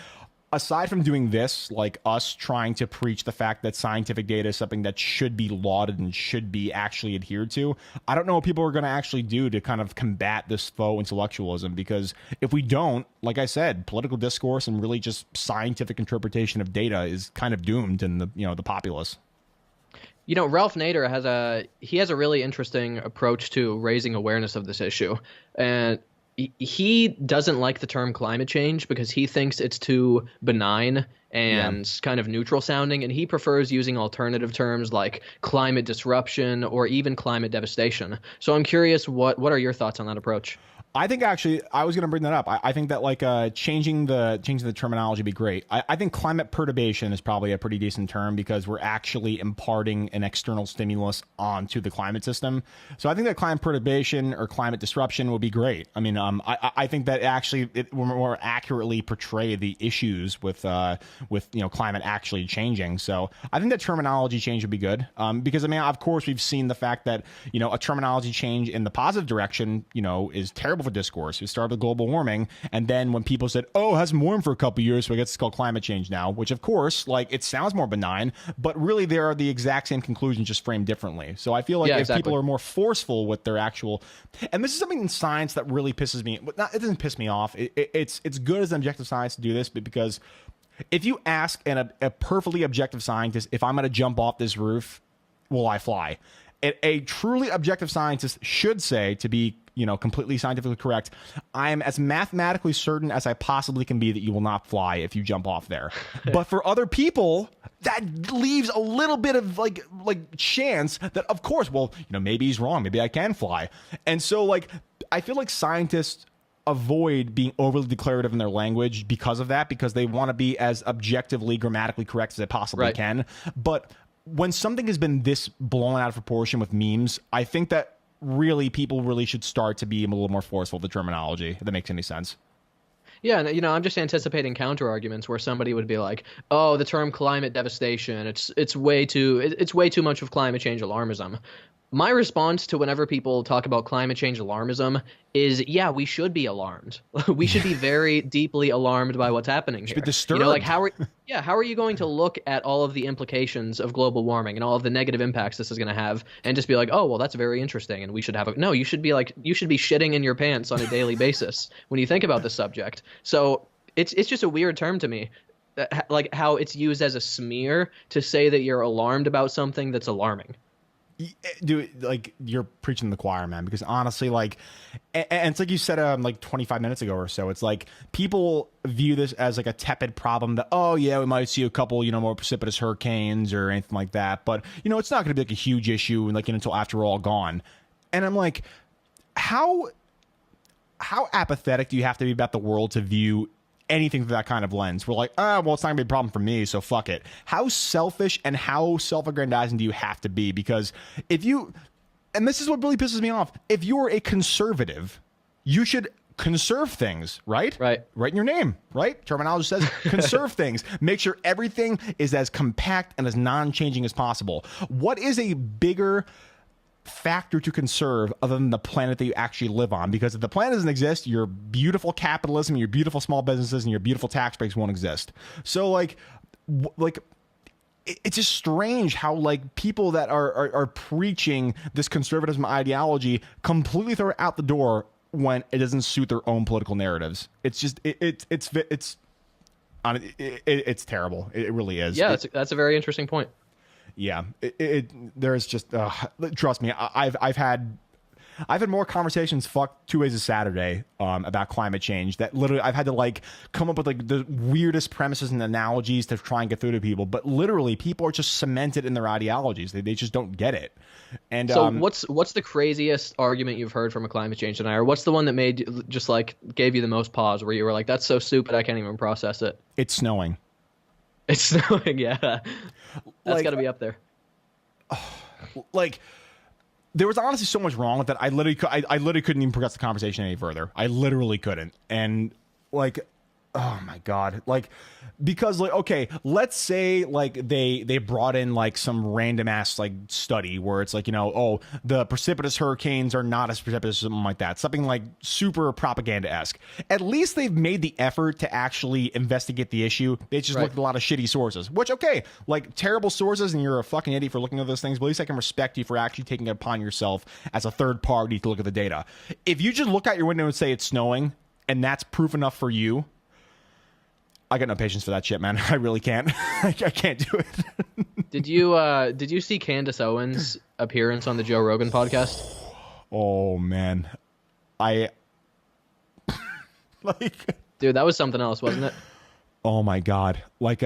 aside from doing this, like us trying to preach the fact that scientific data is something that should be lauded and should be actually adhered to, I don't know what people are going to actually do to kind of combat this faux intellectualism, because if we don't, like I said, political discourse and really just scientific interpretation of data is kind of doomed in the populace. Ralph Nader has a really interesting approach to raising awareness of this issue. And he doesn't like the term climate change because he thinks it's too benign and kind of neutral sounding, and he prefers using alternative terms like climate disruption or even climate devastation. So I'm curious, what are your thoughts on that approach? I think actually I was going to bring that up. I think that like changing the terminology would be great. I think climate perturbation is probably a pretty decent term because we're actually imparting an external stimulus onto the climate system. So I think that climate perturbation or climate disruption would be great. I mean, I think that actually it will more accurately portray the issues with climate actually changing. So I think that terminology change would be good because I mean, of course, we've seen the fact that a terminology change in the positive direction is terrible for discourse. We started with global warming, and then when people said, oh, it hasn't warmed for a couple of years, so I guess it's called climate change now, which of course, like, it sounds more benign, but really they are the exact same conclusions, just framed differently. So I feel like if people are more forceful with their actual, and this is something in science that really pisses me, it doesn't piss me off. It's good as an objective science to do this, but because if you ask a perfectly objective scientist, if I'm going to jump off this roof, will I fly? A truly objective scientist should say, to be completely scientifically correct, I am as mathematically certain as I possibly can be that you will not fly if you jump off there. But for other people, that leaves a little bit of like chance that, of course, well, maybe he's wrong, maybe I can fly. And so like I feel like scientists avoid being overly declarative in their language because of that, because they want to be as objectively grammatically correct as they possibly can. But when something has been this blown out of proportion with memes, I think that really people really should start to be a little more forceful with the terminology, if that makes any sense. Yeah, and I'm just anticipating counter arguments where somebody would be like, "Oh, the term climate devastation, it's way too much of climate change alarmism." My response to whenever people talk about climate change alarmism is, yeah, we should be alarmed. We should be very deeply alarmed by what's happening here. Be disturbed. How are you going to look at all of the implications of global warming and all of the negative impacts this is going to have and just be like, oh, well, that's very interesting and we should have no, you should be shitting in your pants on a daily basis when you think about this subject. So it's just a weird term to me, like how it's used as a smear to say that you're alarmed about something that's alarming. Dude, like, you're preaching to the choir, man, because honestly, like, and it's like you said like 25 minutes ago or so, it's like people view this as like a tepid problem that, oh yeah, we might see a couple more precipitous hurricanes or anything like that, but it's not going to be like a huge issue like until after we're all gone. And I'm like, how apathetic do you have to be about the world to view anything through that kind of lens? We're like, well, it's not gonna be a problem for me, so fuck it. How selfish and how self-aggrandizing do you have to be? Because if you, and this is what really pisses me off, if you're a conservative, you should conserve things, right? Right in your name, right? Terminology says conserve things. Make sure everything is as compact and as non-changing as possible. What is a bigger factor to conserve other than the planet that you actually live on? Because if the planet doesn't exist, your beautiful capitalism, your beautiful small businesses, and your beautiful tax breaks won't exist. So like it's just strange how like people that are preaching this conservatism ideology completely throw it out the door when it doesn't suit their own political narratives. It's just it's terrible. It really is. Yeah, that's a very interesting point. Yeah, there's just trust me, I've had I've had more conversations, fuck 2 ways a Saturday, about climate change that literally I've had to like come up with like the weirdest premises and analogies to try and get through to people. But literally people are just cemented in their ideologies. They just don't get it. And so what's the craziest argument you've heard from a climate change denier? What's the one that just like gave you the most pause where you were like, that's so stupid, I can't even process it? It's snowing. It's snowing. Yeah. That's Like, gotta be up there. Like, there was honestly so much wrong with that. I literally couldn't even progress the conversation any further. I literally couldn't. And like, oh my God. Like, because like, okay, let's say like they brought in like some random ass like study where it's like, you know, oh, the precipitous hurricanes are not as precipitous, something like that. Something like super propaganda-esque. At least they've made the effort to actually investigate the issue. They just looked at a lot of shitty sources, which, okay, like terrible sources and you're a fucking idiot for looking at those things, but at least I can respect you for actually taking it upon yourself as a third party to look at the data. If you just look out your window and say it's snowing and that's proof enough for you, I got no patience for that shit, man. I really can't. I can't do it. Did you see Candace Owens' appearance on the Joe Rogan podcast? Oh man, like, dude, that was something else, wasn't it? Oh my God. Like,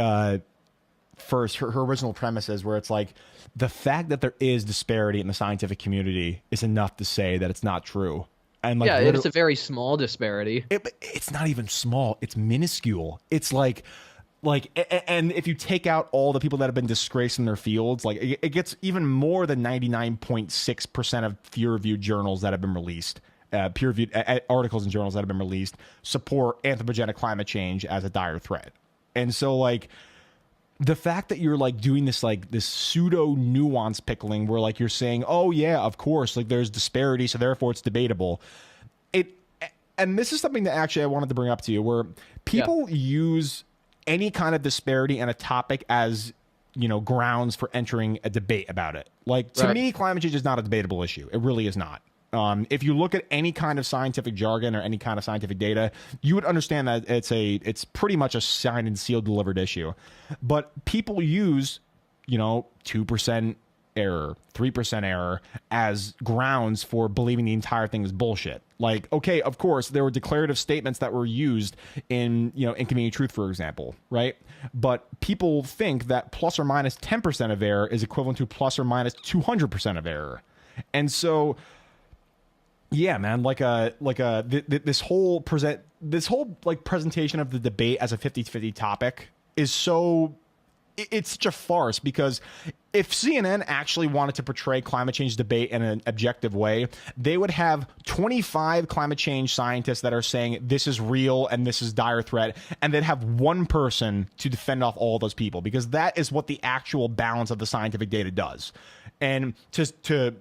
first, her original premise is where it's like the fact that there is disparity in the scientific community is enough to say that it's not true. And like, yeah, it's a very small disparity. It's not even small. It's minuscule. It's like, and if you take out all the people that have been disgraced in their fields, like it gets even more than 99.6% of peer-reviewed journals that have been released, peer-reviewed articles in journals that have been released support anthropogenic climate change as a dire threat. And so like, the fact that you're like doing this like this pseudo nuance pickling where like you're saying, oh yeah, of course, like there's disparity, so therefore it's debatable. And this is something that actually I wanted to bring up to you, where people use any kind of disparity in a topic as, you know, grounds for entering a debate about it. Like, to me, climate change is not a debatable issue. It really is not. If you look at any kind of scientific jargon or any kind of scientific data, you would understand that it's pretty much a signed and sealed delivered issue. But people use, you know, 2% error, 3% error as grounds for believing the entire thing is bullshit. Like, okay, of course, there were declarative statements that were used in, you know, Inconvenient Truth, for example, right? But people think that plus or minus 10% of error is equivalent to plus or minus 200% of error. And so, yeah, man, this whole like presentation of the debate as a 50-50 topic is so, it's such a farce, because if CNN actually wanted to portray climate change debate in an objective way, they would have 25 climate change scientists that are saying this is real and this is dire threat, and they'd have one person to defend off all those people, because that is what the actual balance of the scientific data does. And to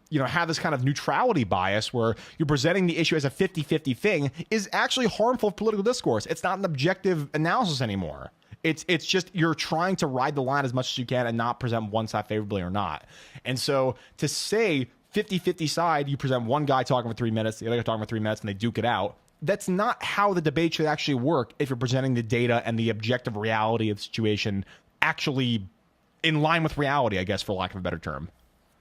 you know, have this kind of neutrality bias where you're presenting the issue as a 50-50 thing is actually harmful for political discourse. It's not an objective analysis anymore. It's just you're trying to ride the line as much as you can and not present one side favorably or not. And so to say 50-50 side, you present one guy talking for 3 minutes, the other guy talking for 3 minutes, and they duke it out. That's not how the debate should actually work if you're presenting the data and the objective reality of the situation actually in line with reality, I guess, for lack of a better term.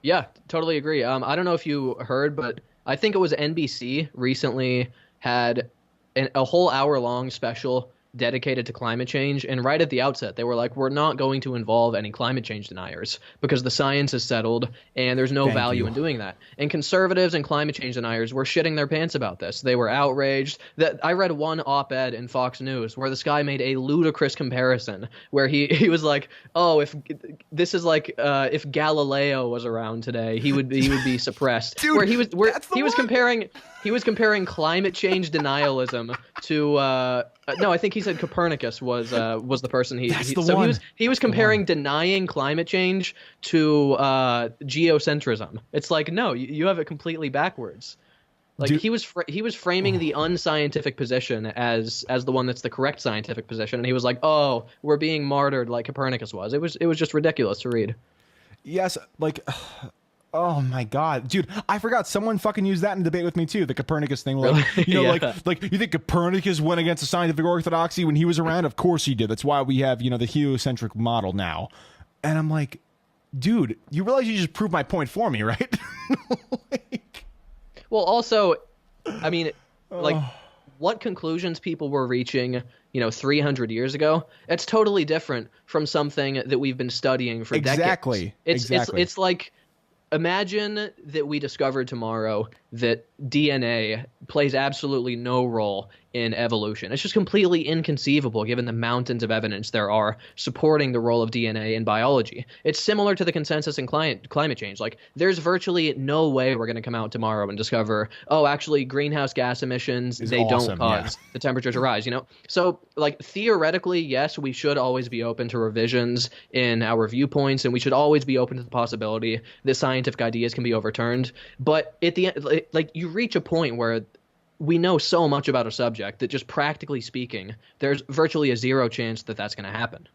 Yeah, totally agree. I don't know if you heard, but I think it was NBC recently had a whole hour-long special dedicated to climate change, and right at the outset they were like, we're not going to involve any climate change deniers because the science is settled and there's no value in doing that. And conservatives and climate change deniers were shitting their pants about this. They were outraged. That I read one op-ed in Fox News where this guy made a ludicrous comparison where he was like, oh, if this is like if Galileo was around today, he would be suppressed. Dude, he was comparing climate change denialism to no, I think he said Copernicus was the person he was comparing denying climate change to geocentrism. It's like, no, you have it completely backwards. Like, he was framing the unscientific position as the one that's the correct scientific position, and he was like, oh, we're being martyred like Copernicus was. It was just ridiculous to read. Yes, like. Oh my God, dude! I forgot someone fucking used that in debate with me too. The Copernicus thing, like, you know, Yeah. like you think Copernicus went against the scientific orthodoxy when he was around? Of course he did. That's why we have, you know, the heliocentric model now. And I'm like, dude, you realize you just proved my point for me, right? Like, Well, also, I mean, like, what conclusions people were reaching, 300 years ago, it's totally different from something that we've been studying for decades. Exactly. It's like, imagine that we discovered tomorrow that DNA plays absolutely no role in evolution. It's just completely inconceivable given the mountains of evidence there are supporting the role of DNA in biology. It's similar to the consensus in climate change. Like, there's virtually no way we're going to come out tomorrow and discover, oh, actually, greenhouse gas emissions, they don't cause the temperature to rise, So, like, theoretically, yes, we should always be open to revisions in our viewpoints, and we should always be open to the possibility that scientific ideas can be overturned. But at the end, like, you reach a point where we know so much about a subject that just practically speaking, there's virtually a zero chance that that's going to happen.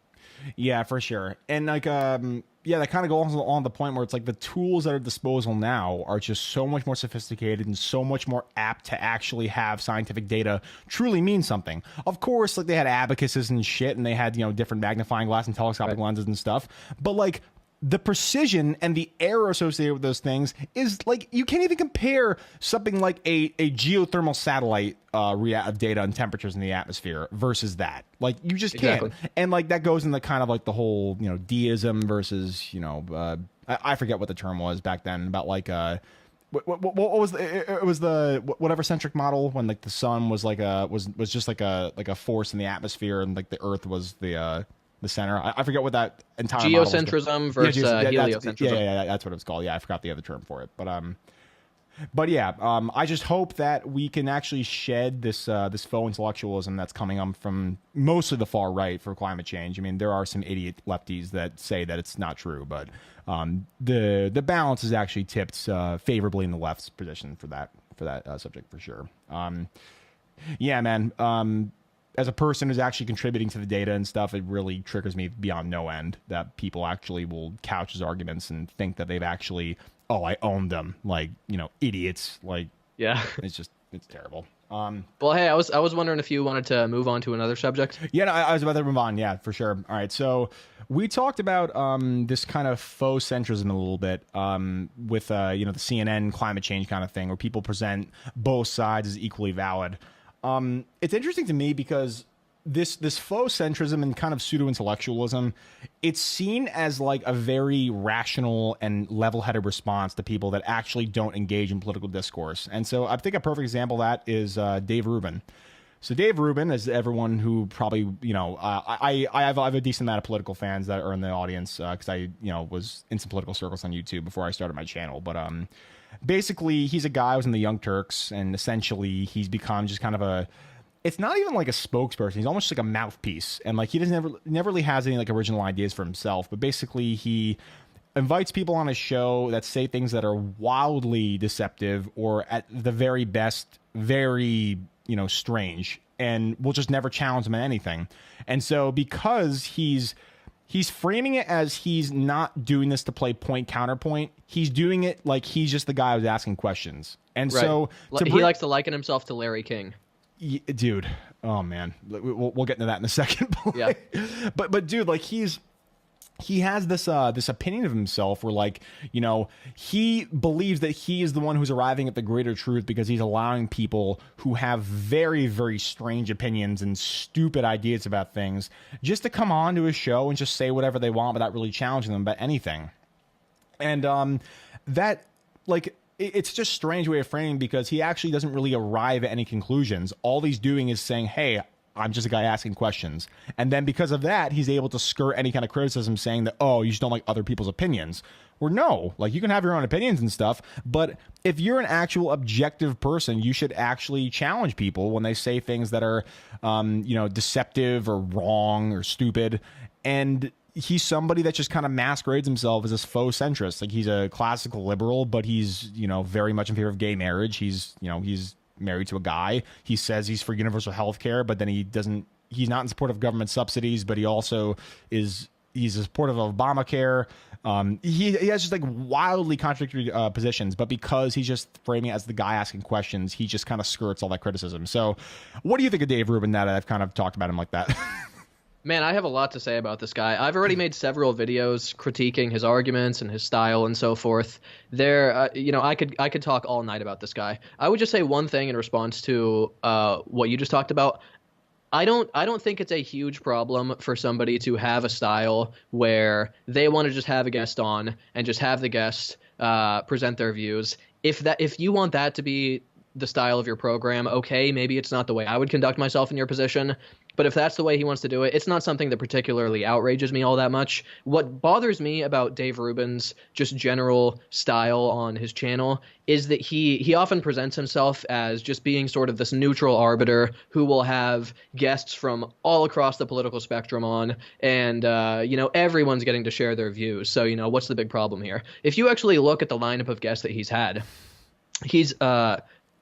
Yeah, for sure. And like, that kind of goes on the point where it's like the tools at our disposal now are just so much more sophisticated and so much more apt to actually have scientific data truly mean something. Of course, like they had abacuses and shit, and they had, different magnifying glass and telescopic lenses and stuff. But like, the precision and the error associated with those things is like, you can't even compare something like a geothermal satellite of data and temperatures in the atmosphere versus that. Like, you just can't. Exactly. And like, that goes into kind of like the whole, deism versus, I forget what the term was back then about like, what was it was the whatever centric model when like the sun was like was just like a force in the atmosphere, and like the earth was the center. I forget what that entire geocentrism versus heliocentrism. Yeah, that's what it's called. Yeah, I forgot the other term for it. But yeah, I just hope that we can actually shed this faux intellectualism that's coming up from mostly the far right for climate change. I mean, there are some idiot lefties that say that it's not true, but the balance is actually tipped favorably in the left's position for that subject for sure. Yeah, man. As a person who's actually contributing to the data and stuff, it really triggers me beyond no end that people actually will couch as arguments and think that they've actually, I own them, like, idiots. Like, yeah, it's terrible. Well, hey, I was wondering if you wanted to move on to another subject. Yeah, no, I was about to move on. Yeah, for sure. All right, so we talked about this kind of faux centrism a little bit with the CNN climate change kind of thing, where people present both sides as equally valid. It's interesting to me because this faux centrism and kind of pseudo-intellectualism, it's seen as like a very rational and level-headed response to people that actually don't engage in political discourse. And so I think a perfect example of that is Dave Rubin. So Dave Rubin, as everyone who probably, I have a decent amount of political fans that are in the audience because I, was in some political circles on YouTube before I started my channel. But basically, he's a guy who was in the Young Turks, and essentially he's become just kind of it's not even like a spokesperson. He's almost like a mouthpiece. And like, he never really has any like original ideas for himself, but basically he invites people on his show that say things that are wildly deceptive or at the very best, very, strange, and will just never challenge him in anything. And so because he's framing it as he's not doing this to play point counterpoint. He's doing it like he's just the guy who's asking questions. And right. So he likes to liken himself to Larry King. Dude, oh man, we'll get into that in a second. Yeah. But dude, like he has this opinion of himself where like, he believes that he is the one who's arriving at the greater truth because he's allowing people who have very, very strange opinions and stupid ideas about things just to come on to his show and just say whatever they want without really challenging them about anything. And that, like, it's just a strange way of framing because he actually doesn't really arrive at any conclusions. All he's doing is saying, hey, I'm just a guy asking questions. And then because of that, he's able to skirt any kind of criticism saying that, you just don't like other people's opinions. Or no, like, you can have your own opinions and stuff, but if you're an actual objective person, you should actually challenge people when they say things that are, deceptive or wrong or stupid. And he's somebody that just kind of masquerades himself as this faux centrist. Like, he's a classical liberal, but he's, very much in favor of gay marriage. He's married to a guy. He says he's for universal health care, but then he's not in support of government subsidies, but he also he's supportive of Obamacare. He has just like wildly contradictory positions, but because he's just framing it as the guy asking questions, he just kind of skirts all that criticism. So what do you think of Dave Rubin now that I've kind of talked about him like that? Man, I have a lot to say about this guy. I've already made several videos critiquing his arguments and his style and so forth. I could talk all night about this guy. I would just say one thing in response to what you just talked about. I don't think it's a huge problem for somebody to have a style where they want to just have a guest on and just have the guest present their views. If you want that to be the style of your program, okay, maybe it's not the way I would conduct myself in your position. But if that's the way he wants to do it, it's not something that particularly outrages me all that much. What bothers me about Dave Rubin's just general style on his channel is that he often presents himself as just being sort of this neutral arbiter who will have guests from all across the political spectrum on, and everyone's getting to share their views. So what's the big problem here? If you actually look at the lineup of guests that he's had,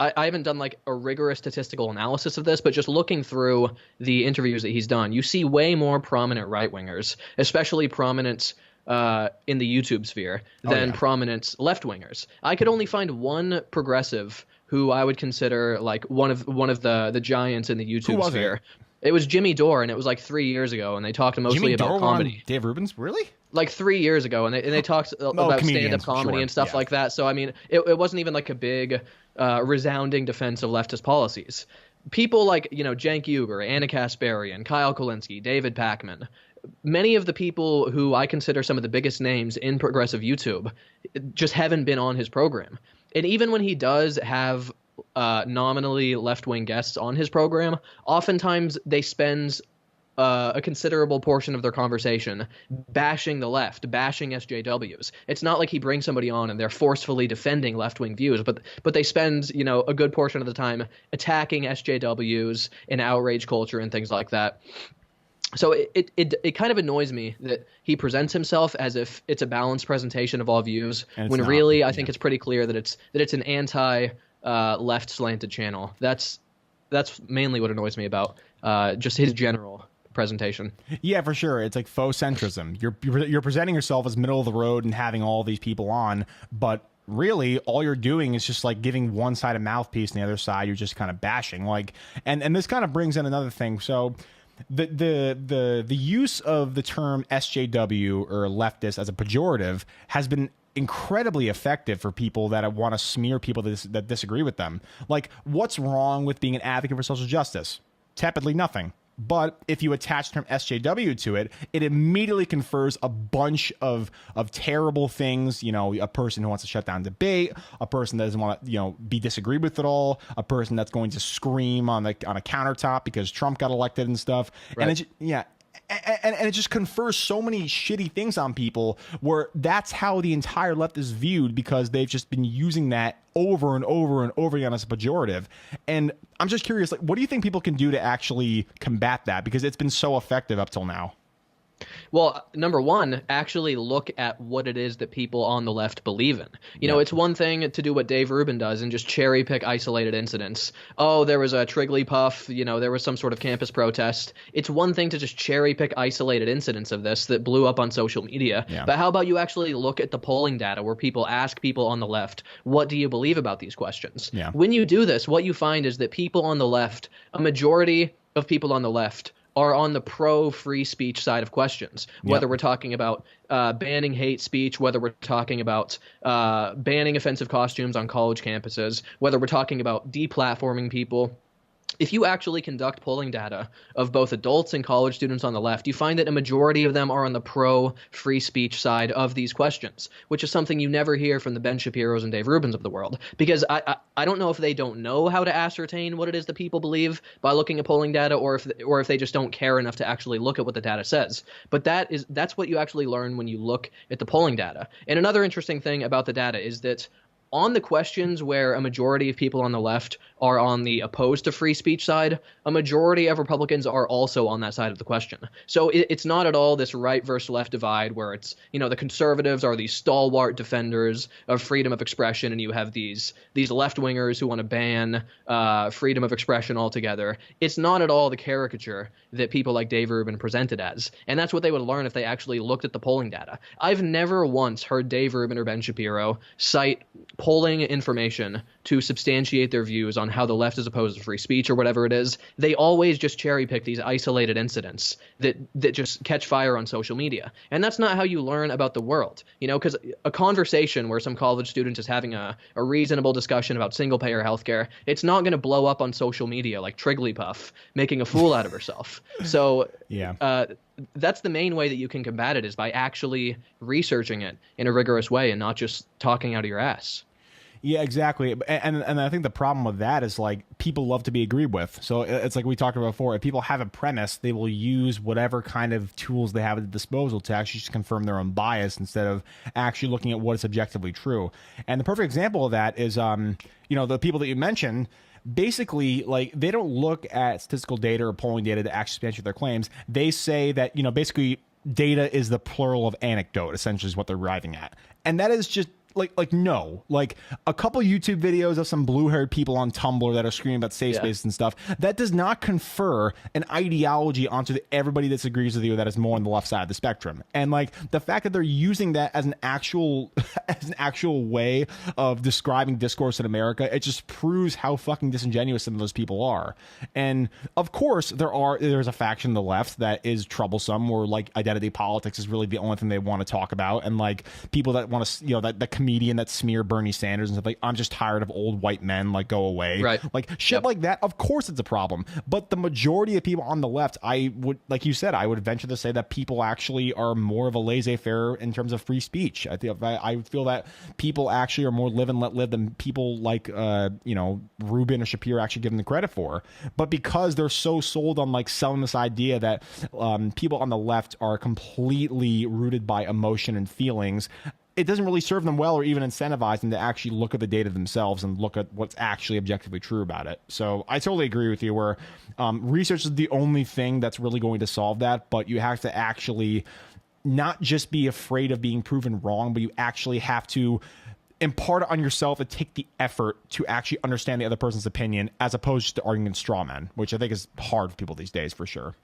I haven't done like a rigorous statistical analysis of this, but just looking through the interviews that he's done, you see way more prominent right-wingers, especially prominent in the YouTube sphere, than prominent left-wingers. I could only find one progressive who I would consider like one of the giants in the YouTube sphere. It was Jimmy Dore, and it was like 3 years ago, and they talked mostly about comedy. Dave Rubin's, really? Like 3 years ago, and they talked about stand-up comedy and stuff like that. So I mean, it wasn't even like a big resounding defense of leftist policies. People like Cenk Uygur, Anna Kasparian, Kyle Kulinski, David Pakman, many of the people who I consider some of the biggest names in progressive YouTube just haven't been on his program. And even when he does have nominally left-wing guests on his program, oftentimes they spend a considerable portion of their conversation bashing the left, bashing SJWs. It's not like he brings somebody on and they're forcefully defending left-wing views, but they spend a good portion of the time attacking SJWs and outrage culture and things like that. So it kind of annoys me that he presents himself as if it's a balanced presentation of all views, when really I think it's pretty clear that it's an anti-left slanted channel. That's mainly what annoys me about just his general presentation. Yeah, for sure. It's like faux centrism. You're presenting yourself as middle of the road and having all these people on, but really all you're doing is just like giving one side a mouthpiece and the other side you're just kind of bashing. Like, and this kind of brings in another thing. So the use of the term SJW or leftist as a pejorative has been incredibly effective for people that want to smear people that disagree with them. Like, what's wrong with being an advocate for social justice? Tepidly nothing. But if you attach the term SJW to it, it immediately confers a bunch of terrible things. A person who wants to shut down debate, a person that doesn't want to be disagreed with at all, a person that's going to scream on a countertop because Trump got elected and stuff. Right. And it just confers so many shitty things on people, where that's how the entire left is viewed, because they've just been using that over and over and over again as a pejorative. And I'm just curious, like, what do you think people can do to actually combat that? Because it's been so effective up till now. Well, number one, actually look at what it is that people on the left believe in. It's one thing to do what Dave Rubin does and just cherry pick isolated incidents. Oh, there was a Trigglypuff, there was some sort of campus protest. It's one thing to just cherry pick isolated incidents of this that blew up on social media. Yeah. But how about you actually look at the polling data where people ask people on the left, what do you believe about these questions? Yeah. When you do this, what you find is that people on the left, a majority of people on the left, are on the pro-free speech side of questions, whether we're talking about banning hate speech, whether we're talking about banning offensive costumes on college campuses, whether we're talking about deplatforming people. If you actually conduct polling data of both adults and college students on the left, you find that a majority of them are on the pro-free speech side of these questions, which is something you never hear from the Ben Shapiros and Dave Rubins of the world. Because I don't know if they don't know how to ascertain what it is that people believe by looking at polling data, or if they just don't care enough to actually look at what the data says. But that's what you actually learn when you look at the polling data. And another interesting thing about the data is that on the questions where a majority of people on the left are on the opposed to free speech side, a majority of Republicans are also on that side of the question. So it's not at all this right versus left divide where it's, the conservatives are these stalwart defenders of freedom of expression, and you have these left-wingers who want to ban freedom of expression altogether. It's not at all the caricature that people like Dave Rubin presented as. And that's what they would learn if they actually looked at the polling data. I've never once heard Dave Rubin or Ben Shapiro cite pulling information to substantiate their views on how the left is opposed to free speech or whatever it is, they always just cherry pick these isolated incidents that just catch fire on social media. And that's not how you learn about the world, because a conversation where some college student is having a reasonable discussion about single payer healthcare, it's not going to blow up on social media like Trigglypuff making a fool out of herself. So yeah. That's the main way that you can combat it, is by actually researching it in a rigorous way and not just talking out of your ass. Yeah, exactly. And I think the problem with that is, like, people love to be agreed with. So it's like we talked about before. If people have a premise, they will use whatever kind of tools they have at their disposal to actually just confirm their own bias instead of actually looking at what is objectively true. And the perfect example of that is, the people that you mentioned, basically, like, they don't look at statistical data or polling data to actually substantiate their claims. They say that, basically data is the plural of anecdote, essentially, is what they're arriving at. And that is just no, like a couple YouTube videos of some blue-haired people on Tumblr that are screaming about safe spaces and stuff, that does not confer an ideology onto everybody that disagrees with you that is more on the left side of the spectrum. And like the fact that they're using that as an actual way of describing discourse in America, it just proves how fucking disingenuous some of those people are. And of course there's a faction on the left that is troublesome, where like identity politics is really the only thing they want to talk about, and like people that want to, that comedian that smear Bernie Sanders and stuff, like, I'm just tired of old white men, like, go away. Right. Like shit like that. Of course it's a problem. But the majority of people on the left, I would, like you said, I would venture to say that people actually are more of a laissez-faire in terms of free speech. I feel that people actually are more live and let live than people like Rubin or Shapiro actually give them the credit for. But because they're so sold on like selling this idea that people on the left are completely rooted by emotion and feelings, it doesn't really serve them well or even incentivize them to actually look at the data themselves and look at what's actually objectively true about it. So I totally agree with you, where research is the only thing that's really going to solve that, but you have to actually not just be afraid of being proven wrong, but you actually have to impart it on yourself and take the effort to actually understand the other person's opinion, as opposed to arguing straw men, which I think is hard for people these days, for sure.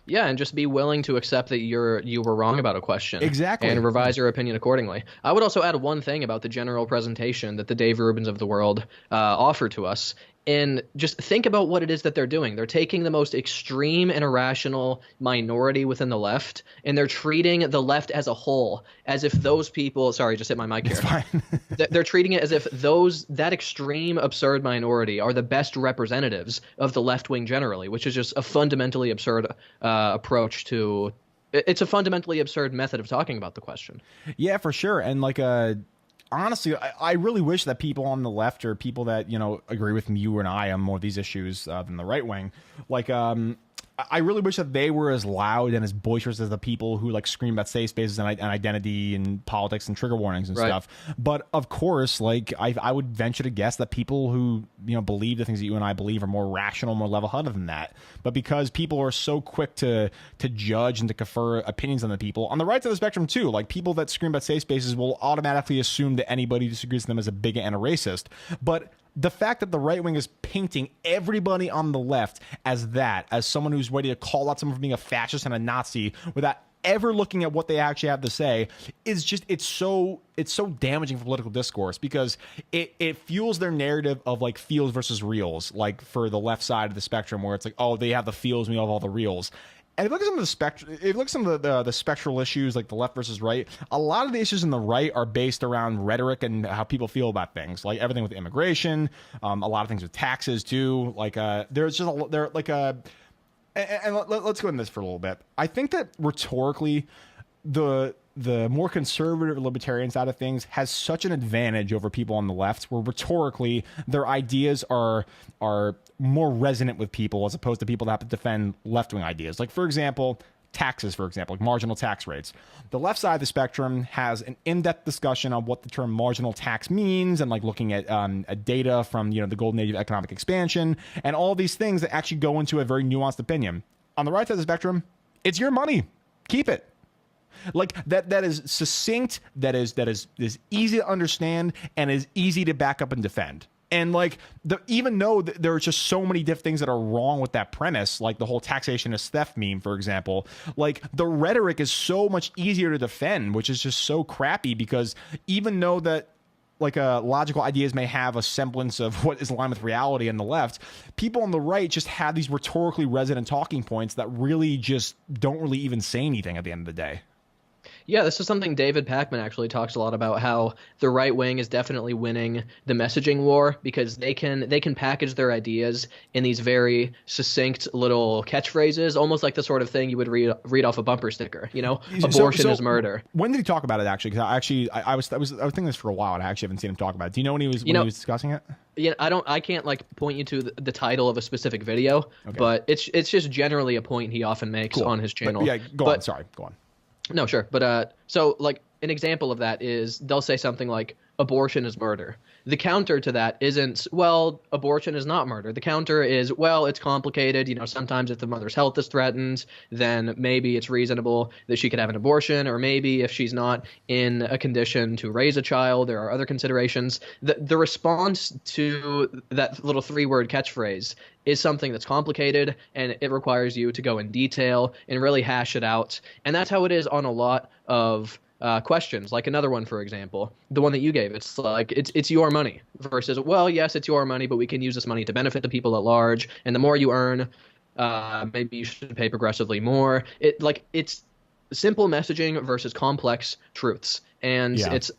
Yeah, and just be willing to accept that you were wrong about a question. Exactly. And revise your opinion accordingly. I would also add one thing about the general presentation that the Dave Rubins of the world offer to us. And just think about what it is that they're doing. They're taking the most extreme and irrational minority within the left, and they're treating the left as a whole as if those people – sorry, just hit my mic here. It's fine. They're treating it as if that extreme, absurd minority are the best representatives of the left wing generally, which is just a fundamentally absurd approach to – it's a fundamentally absurd method of talking about the question. Yeah, for sure. And like honestly, I really wish that people on the left, or people that, agree with you and I on more of these issues than the right wing, like, I really wish that they were as loud and as boisterous as the people who like scream about safe spaces and identity and politics and trigger warnings and stuff. But of course, like I would venture to guess that people who believe the things that you and I believe are more rational, more level-headed than that. But because people are so quick to judge and to confer opinions on the people on the right side of the spectrum too, like people that scream about safe spaces will automatically assume that anybody who disagrees with them is a bigot and a racist. But the fact that the right wing is painting everybody on the left as someone who's ready to call out someone for being a fascist and a Nazi without ever looking at what they actually have to say is just, it's so damaging for political discourse, because it fuels their narrative of like feels versus reals, like for the left side of the spectrum, where it's like, oh, they have the feels, we have all the reals. And if you look at some of the spectral issues, like the left versus right, a lot of the issues in the right are based around rhetoric and how people feel about things, like everything with immigration, a lot of things with taxes too. Like let's go into this for a little bit. I think that rhetorically, the more conservative libertarian side of things has such an advantage over people on the left, where rhetorically their ideas are more resonant with people, as opposed to people that have to defend left-wing ideas. Like, for example, taxes, like marginal tax rates. The left side of the spectrum has an in-depth discussion on what the term marginal tax means, and like looking at data from the golden age of economic expansion and all these things that actually go into a very nuanced opinion. On the right side of the spectrum, it's your money. Keep it. Like that is succinct, that is easy to understand, and is easy to back up and defend. And like even though there are just so many different things that are wrong with that premise, like the whole taxation is theft meme, for example, like the rhetoric is so much easier to defend, which is just so crappy, because even though that logical ideas may have a semblance of what is aligned with reality on the left, people on the right just have these rhetorically resonant talking points that really just don't really even say anything at the end of the day. Yeah, this is something David Pakman actually talks a lot about, how the right wing is definitely winning the messaging war because they can package their ideas in these very succinct little catchphrases, almost like the sort of thing you would read off a bumper sticker. Abortion is murder. When did he talk about it actually? Because I was thinking this for a while, and I actually haven't seen him talk about it. Do you know when he was discussing it? Yeah, I can't point you to the title of a specific video, okay. But it's just generally a point he often makes on his channel. But, yeah, go on. Sorry, go on. No, sure. But so like an example of that is they'll say something like abortion is murder. The counter to that isn't, well, abortion is not murder. The counter is, well, it's complicated. Sometimes if the mother's health is threatened, then maybe it's reasonable that she could have an abortion, or maybe if she's not in a condition to raise a child, there are other considerations. The response to that little 3-word catchphrase is something that's complicated, and it requires you to go in detail and really hash it out. And that's how it is on a lot of questions. Like another one, for example, the one that you gave, it's like it's your money versus, well, yes, it's your money, but we can use this money to benefit the people at large, and the more you earn, maybe you should pay progressively more. It's simple messaging versus complex truths, and it's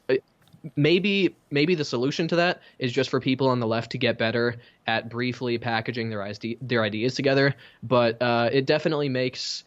maybe the solution to that is just for people on the left to get better at briefly packaging their ideas together, but it definitely makes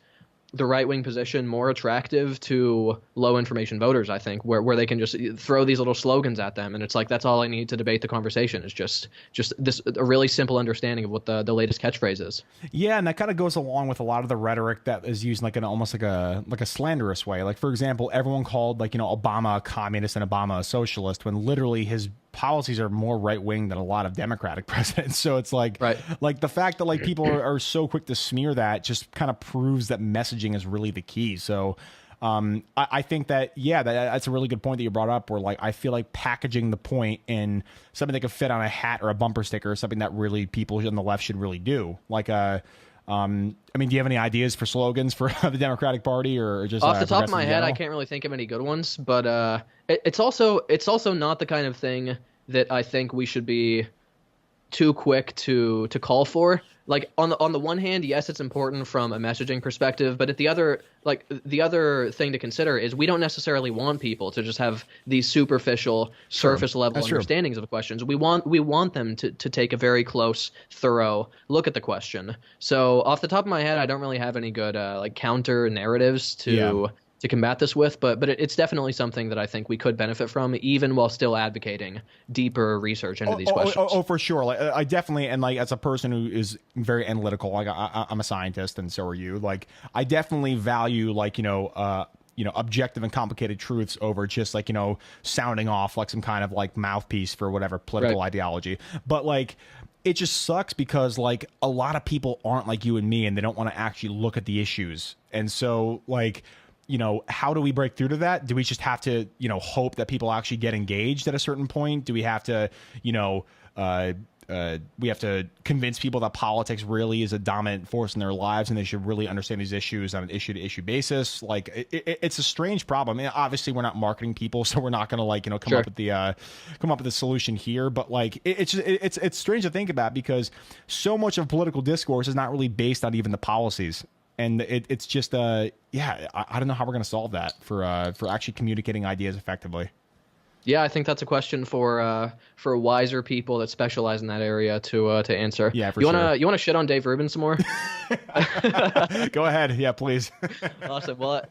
the right-wing position more attractive to low-information voters, I think, where they can just throw these little slogans at them, and it's like, that's all I need to debate the conversation is just a really simple understanding of what the latest catchphrase is. Yeah, and that kind of goes along with a lot of the rhetoric that is used almost like a slanderous way. Like, for example, everyone called Obama a communist and Obama a socialist when literally his policies are more right-wing than a lot of Democratic presidents. So it's like the fact that people are so quick to smear that just kind of proves that messaging is really the key. So I think that, that's a really good point that you brought up, where I feel like packaging the point in something that could fit on a hat or a bumper sticker is something that really people on the left should really do. I mean, do you have any ideas for slogans for the Democratic Party, or just off the top of my head, I can't really think of any good ones, but it's also not the kind of thing that I think we should be too quick to call for. Like on the one hand, yes, it's important from a messaging perspective, but the other thing to consider is we don't necessarily want people to just have these superficial, surface level understandings of questions. We want them to take a very close, thorough look at the question. So off the top of my head, I don't really have any good counter narratives to combat this with, but it's definitely something that I think we could benefit from, even while still advocating deeper research into these questions. Oh, for sure. I definitely, and as a person who is very analytical, I'm a scientist, and so are you. I definitely value objective and complicated truths over just sounding off like some kind of mouthpiece for whatever political ideology. But it just sucks because a lot of people aren't like you and me, and they don't want to actually look at the issues, and so how do we break through to that? Do we just have to, hope that people actually get engaged at a certain point? Do we have to, we have to convince people that politics really is a dominant force in their lives and they should really understand these issues on an issue-to-issue basis? It's a strange problem. I mean, obviously, we're not marketing people, so we're not going to come up with the solution here. But it's strange to think about because so much of political discourse is not really based on even the policies. And it's just, I don't know how we're going to solve that for actually communicating ideas effectively. Yeah, I think that's a question for wiser people that specialize in that area to answer. Yeah, you wanna shit on Dave Rubin some more? Go ahead. Yeah, please. Awesome. Well,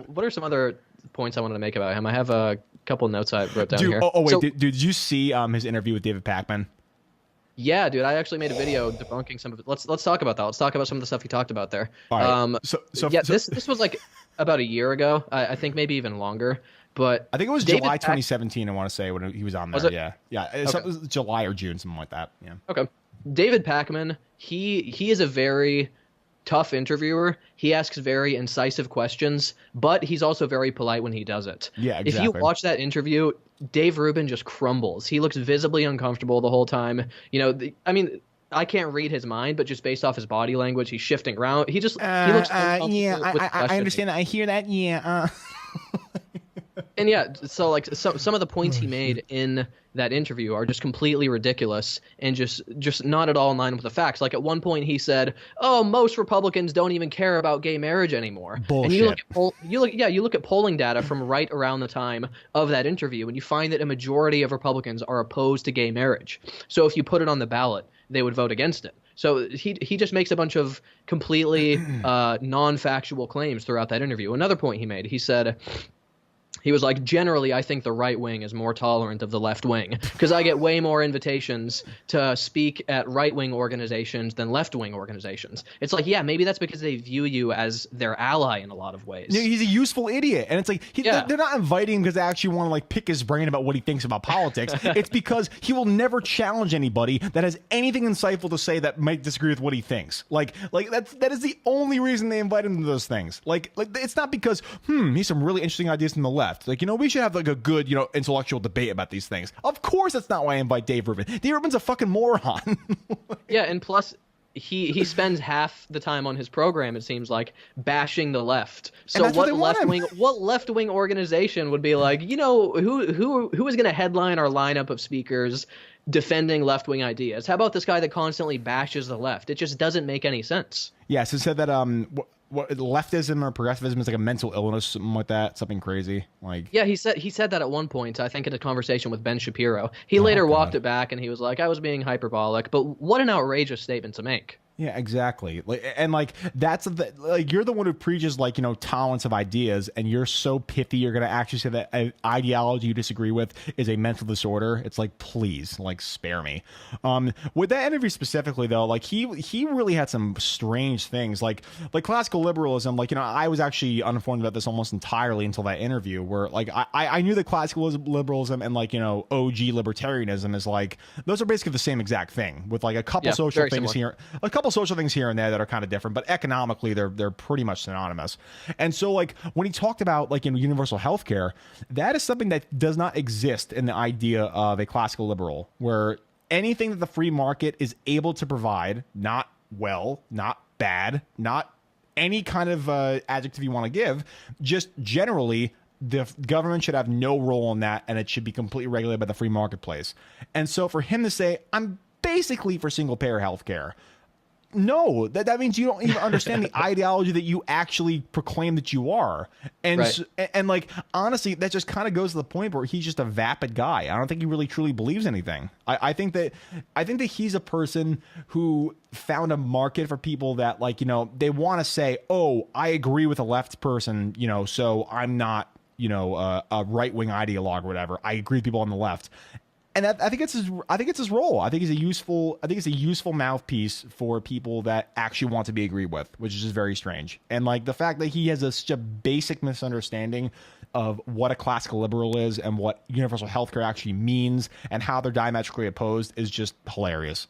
what are some other points I wanted to make about him? I have a couple notes I wrote down here. Oh wait, did you see his interview with David Pakman? Yeah, dude, I actually made a video debunking some of it. Let's talk about that. Let's talk about some of the stuff he talked about there. All right. This was about a year ago. I think maybe even longer. But I think it was July 2017. I want to say when he was on there. Was it? Yeah. It was July or June, something like that. Yeah. Okay. David Pakman, he is a very tough interviewer. He asks very incisive questions, but he's also very polite when he does it. Yeah, exactly. If you watch that interview, Dave Rubin just crumbles. He looks visibly uncomfortable the whole time. I can't read his mind, but just based off his body language, he's shifting around. He looks uncomfortable with I understand that. I hear that. Yeah. And yeah, so like some of the points he made in that interview are just completely ridiculous and just not at all in line with the facts. Like at one point he said, "Oh, most Republicans don't even care about gay marriage anymore." Bullshit. And you look at polling data from right around the time of that interview, and you find that a majority of Republicans are opposed to gay marriage. So if you put it on the ballot, they would vote against it. So he just makes a bunch of completely non-factual claims throughout that interview. Another point he made, he said, he was like, generally, I think the right wing is more tolerant of the left wing because I get way more invitations to speak at right wing organizations than left wing organizations. It's like, yeah, maybe that's because they view you as their ally in a lot of ways. He's a useful idiot. And it's like, they're not inviting him because they actually want to like pick his brain about what he thinks about politics. It's because he will never challenge anybody that has anything insightful to say that might disagree with what he thinks. Like that is the only reason they invite him to those things. Like it's not because, he's some really interesting ideas from the left. Like, we should have like a good, intellectual debate about these things. Of course, that's not why I invite Dave Rubin. Dave Rubin's a fucking moron. Yeah, and plus, he spends half the time on his program, it seems like, bashing the left. So what left wing organization would be like, who is going to headline our lineup of speakers defending left wing ideas? How about this guy that constantly bashes the left? It just doesn't make any sense. Yes, he said that what leftism or progressivism is like a mental illness, something like that, something crazy. Like, yeah, he said that at one point, I think in a conversation with Ben Shapiro. He later walked it back and he was like, I was being hyperbolic, but what an outrageous statement to make. Yeah, exactly. That's you're the one who preaches tolerance of ideas, and you're so pithy. You're gonna actually say that an ideology you disagree with is a mental disorder. It's like, please, spare me. With that interview specifically, though, he really had some strange things, like classical liberalism. I was actually uninformed about this almost entirely until that interview, where I knew that classical liberalism and OG libertarianism is those are basically the same exact thing with a couple social things here, a couple social things here and there that are kind of different, but economically they're pretty much synonymous. And so when he talked about universal healthcare, that is something that does not exist in the idea of a classical liberal, where anything that the free market is able to provide, not well, not bad, not any kind of adjective you want to give, just generally the government should have no role in that, and it should be completely regulated by the free marketplace. And so for him to say, I'm basically for single payer healthcare, no, that means you don't even understand the ideology that you actually proclaim that you are. And right. And honestly, that just kind of goes to the point where he's just a vapid guy. I don't think he really truly believes anything. I think that he's a person who found a market for people that they want to say, oh, I agree with a left person, so I'm not, a right-wing ideologue or whatever. I agree with people on the left. And I think it's his role. I think he's a useful mouthpiece for people that actually want to be agreed with, which is just very strange. And the fact that he has such a basic misunderstanding of what a classical liberal is and what universal healthcare actually means and how they're diametrically opposed is just hilarious.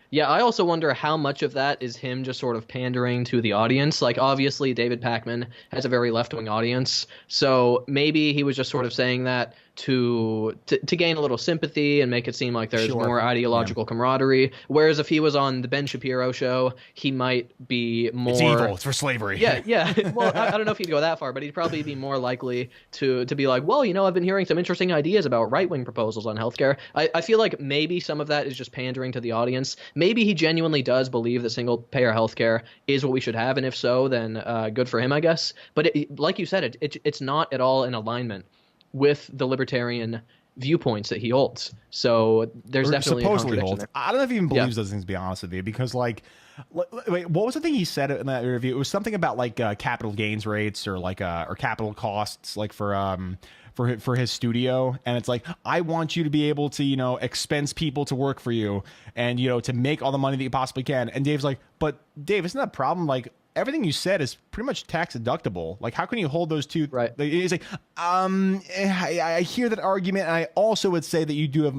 Yeah, I also wonder how much of that is him just sort of pandering to the audience. Obviously, David Pakman has a very left-wing audience, so maybe he was just sort of saying that to gain a little sympathy and make it seem like there's more ideological camaraderie. Whereas if he was on the Ben Shapiro show, he might be more... It's evil. It's for slavery. Yeah. Well, I don't know if he'd go that far, but he'd probably be more likely to be like, well, I've been hearing some interesting ideas about right-wing proposals on healthcare. I feel like maybe some of that is just pandering to the audience. Maybe he genuinely does believe that single-payer healthcare is what we should have, and if so, then good for him, I guess. But like you said, it's not at all in alignment with the libertarian viewpoints that he holds. So there's definitely a contradiction there. I don't know if he even believes those things, to be honest with you, because wait, what was the thing he said in that interview? It was something about capital gains rates or or capital costs, for his studio. And it's I want you to be able to, expense people to work for you and, to make all the money that you possibly can. And Dave's like, but Dave, isn't that a problem? Everything you said is pretty much tax deductible. How can you hold those two? Right. He's like, I hear that argument. And I also would say that you do have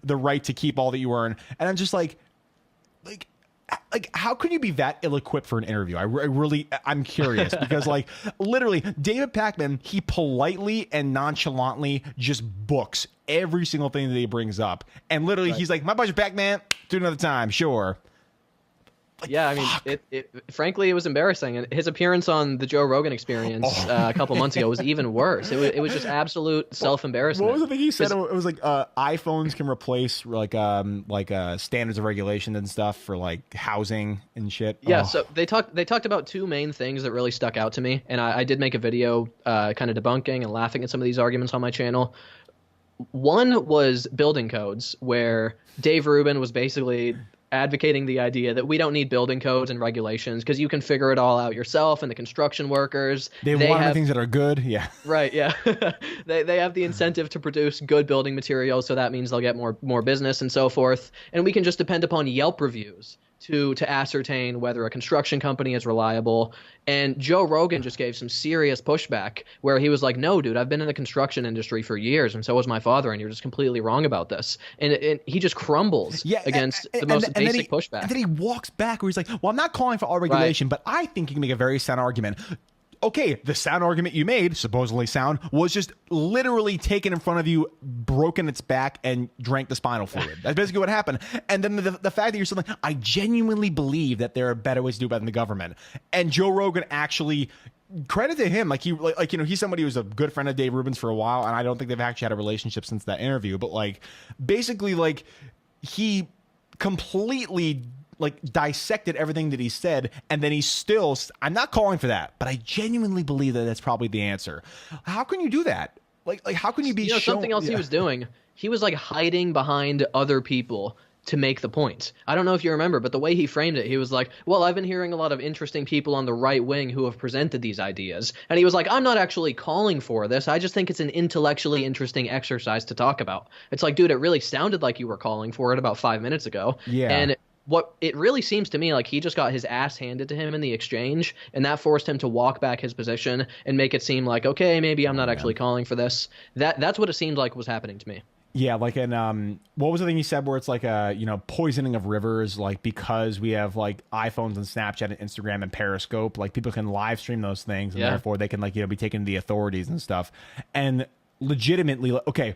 the right to keep all that you earn. And I'm just like, how can you be that ill-equipped for an interview? I'm curious because literally David Pakman, he politely and nonchalantly just books every single thing that he brings up. And literally he's like, my budget back, man. Do it another time. Sure. Like, yeah, I mean, frankly, it was embarrassing. And his appearance on the Joe Rogan Experience a couple months ago was even worse. It was just absolute self-embarrassment. What was the thing he said? It was like iPhones can replace like standards of regulation and stuff for like housing and shit. Yeah, Oh. so they talked about two main things that really stuck out to me, and I did make a video kind of debunking and laughing at some of these arguments on my channel. One was building codes, where Dave Rubin was basically advocating the idea that we don't need building codes and regulations because you can figure it all out yourself, and the construction workers They want the things that are good. Yeah. Right, yeah. They have the incentive to produce good building materials, so that means they'll get more business and so forth. And we can just depend upon Yelp reviews to ascertain whether a construction company is reliable. And Joe Rogan just gave some serious pushback where he was like, no, dude, I've been in the construction industry for years, and so was my father, and you're just completely wrong about this. And he just crumbles against the most basic pushback. And then he walks back where he's like, well, I'm not calling for all regulation, but I think you can make a very sound argument. Okay, the sound argument you made, supposedly sound, was just literally taken in front of you, broken its back, and drank the spinal fluid. That's basically what happened. And then the fact that you're still like, I genuinely believe that there are better ways to do it than the government. And Joe Rogan actually, credit to him, he's somebody who's a good friend of Dave Rubin's for a while, and I don't think they've actually had a relationship since that interview. But like, basically, like, he completely dissected everything that he said, and then he's still, I'm not calling for that, but I genuinely believe that that's probably the answer. How can you do that? Like how can you be something else he was doing? He was like hiding behind other people to make the point. I don't know if you remember, but the way he framed it, he was like, well, I've been hearing a lot of interesting people on the right wing who have presented these ideas. And he was like, I'm not actually calling for this. I just think it's an intellectually interesting exercise to talk about. It's like, dude, it really sounded like you were calling for it about 5 minutes ago. Yeah. And what it really seems to me like he just got his ass handed to him in the exchange, and that forced him to walk back his position and make it seem like, okay, maybe I'm not actually calling for this. That's what it seemed like was happening to me. Yeah, like in what was the thing you said where it's like poisoning of rivers, like because we have like iPhones and Snapchat and Instagram and Periscope, like people can live stream those things, and therefore they can be taken to the authorities and stuff. And legitimately, okay,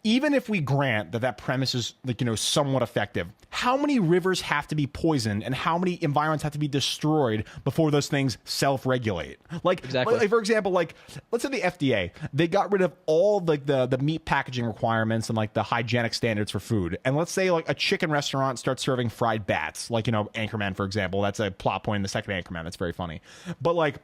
even if we grant that premise is somewhat effective, how many rivers have to be poisoned and how many environments have to be destroyed before those things self-regulate? Exactly. Like for example, like let's say the FDA, they got rid of all the meat packaging requirements and like the hygienic standards for food, and let's say like a chicken restaurant starts serving fried bats, like Anchorman, for example. That's a plot point in the second Anchorman. That's very funny. But like,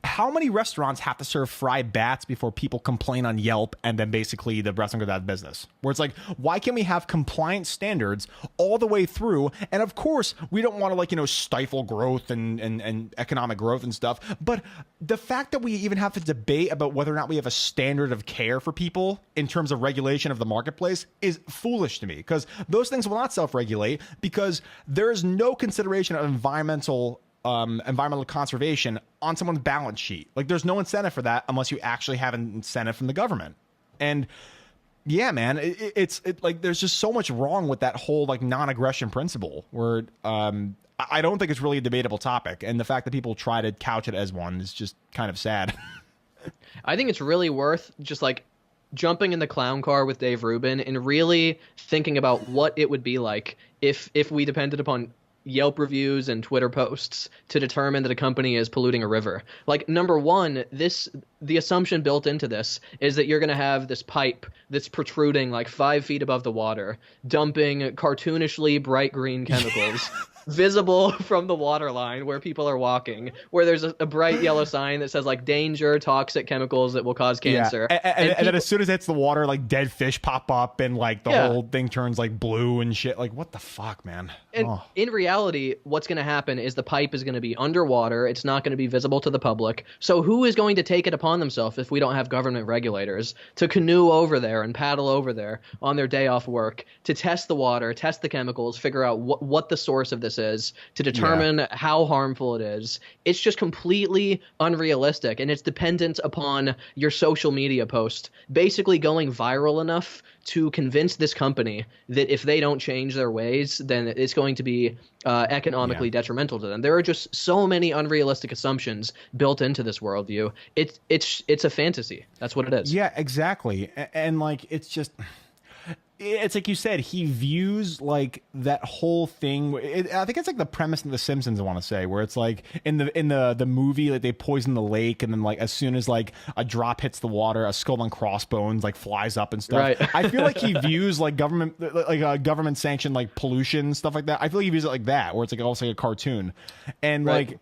how many restaurants have to serve fried bats before people complain on Yelp and then basically the restaurant goes out of business? Where it's like, why can't we have compliance standards all the way through? And of course, we don't want to stifle growth and economic growth and stuff. But the fact that we even have to debate about whether or not we have a standard of care for people in terms of regulation of the marketplace is foolish to me, because those things will not self-regulate because there is no consideration of environmental conservation on someone's balance sheet. Like there's no incentive for that unless you actually have an incentive from the government. And yeah, man, it's like there's just so much wrong with that whole like non-aggression principle where I don't think it's really a debatable topic. And the fact that people try to couch it as one is just kind of sad. I think it's really worth just like jumping in the clown car with Dave Rubin and really thinking about what it would be like if we depended upon Yelp reviews and Twitter posts to determine that a company is polluting a river. Like, number one, the assumption built into this is that you're going to have this pipe that's protruding like 5 feet above the water, dumping cartoonishly bright green chemicals visible from the water line where people are walking, where there's a bright yellow sign that says like danger, toxic chemicals that will cause cancer. Yeah. And then as soon as it hits the water, like dead fish pop up and like the whole thing turns like blue and shit. Like, what the fuck, man? And in reality, what's going to happen is the pipe is going to be underwater. It's not going to be visible to the public. So who is going to take it upon themselves if we don't have government regulators to canoe over there and paddle over there on their day off work to test the water, test the chemicals, figure out what the source of this is, to determine how harmful it is? It's just completely unrealistic, and it's dependent upon your social media post basically going viral enough to convince this company that if they don't change their ways, then it's going to be economically detrimental to them. There are just so many unrealistic assumptions built into this worldview. It's a fantasy. That's what it is. Yeah, exactly. And like, it's just, it's like you said, he views like that whole thing. I think it's like the premise of The Simpsons, I want to say, where it's like in the movie, like they poison the lake, and then like as soon as like a drop hits the water, a skull and crossbones like flies up and stuff. Right. I feel like he views like government sanctioned like pollution, stuff like that. I feel like he views it like that, where it's like almost like a cartoon, and Right.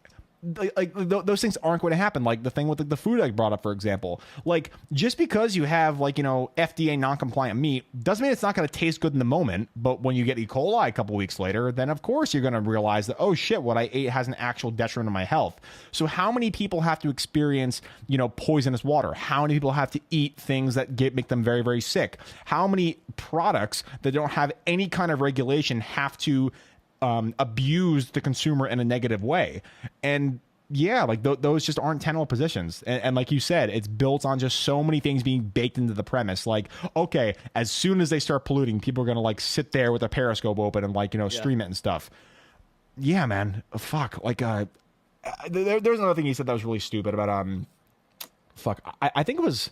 like those things aren't going to happen. Like the thing with the food I brought up, for example, like just because you have like, FDA non-compliant meat doesn't mean it's not going to taste good in the moment. But when you get E. coli a couple weeks later, then of course you're going to realize that, oh shit, what I ate has an actual detriment to my health. So how many people have to experience, poisonous water? How many people have to eat things that make them very, very sick? How many products that don't have any kind of regulation have to abuse the consumer in a negative way? And yeah, like those just aren't tenable positions. And like you said, it's built on just so many things being baked into the premise. Like, okay, as soon as they start polluting, people are going to like sit there with a periscope open and like, stream it and stuff. Yeah, man. Fuck. Like, there's another thing he said that was really stupid about, I think it was,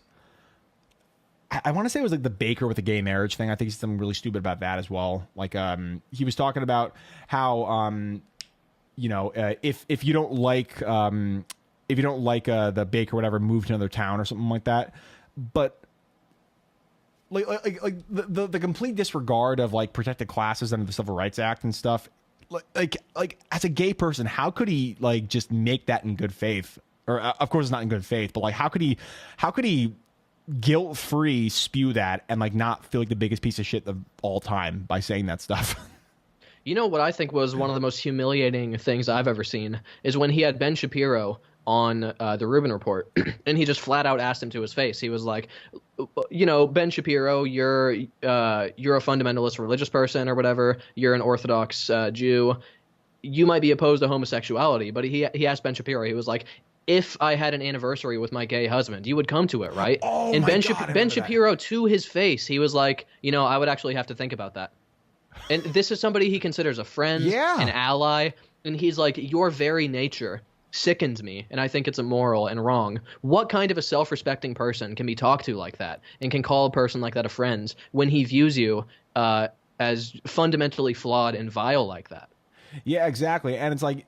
I want to say it was like the baker with the gay marriage thing. I think he's something really stupid about that as well. Like, he was talking about how, if you don't like, the baker or whatever, move to another town or something like that. But like the complete disregard of like protected classes under the Civil Rights Act and stuff. Like as a gay person, how could he like just make that in good faith? Or of course it's not in good faith, but like how could he guilt-free spew that and like not feel like the biggest piece of shit of all time by saying that stuff? You know what I think was one of the most humiliating things I've ever seen is when he had Ben Shapiro on the Rubin Report, and he just flat out asked him to his face. He was like, Ben Shapiro, you're a fundamentalist religious person or whatever. You're an Orthodox Jew. You might be opposed to homosexuality, but he asked Ben Shapiro. He was like, if I had an anniversary with my gay husband, you would come to it, right? Oh, and my God, Ben Shapiro, to his face, he was like, I would actually have to think about that. And this is somebody he considers a friend, an ally, and he's like, your very nature sickens me, and I think it's immoral and wrong. What kind of a self-respecting person can be talked to like that and can call a person like that a friend when he views you as fundamentally flawed and vile like that? Yeah, exactly. And it's like,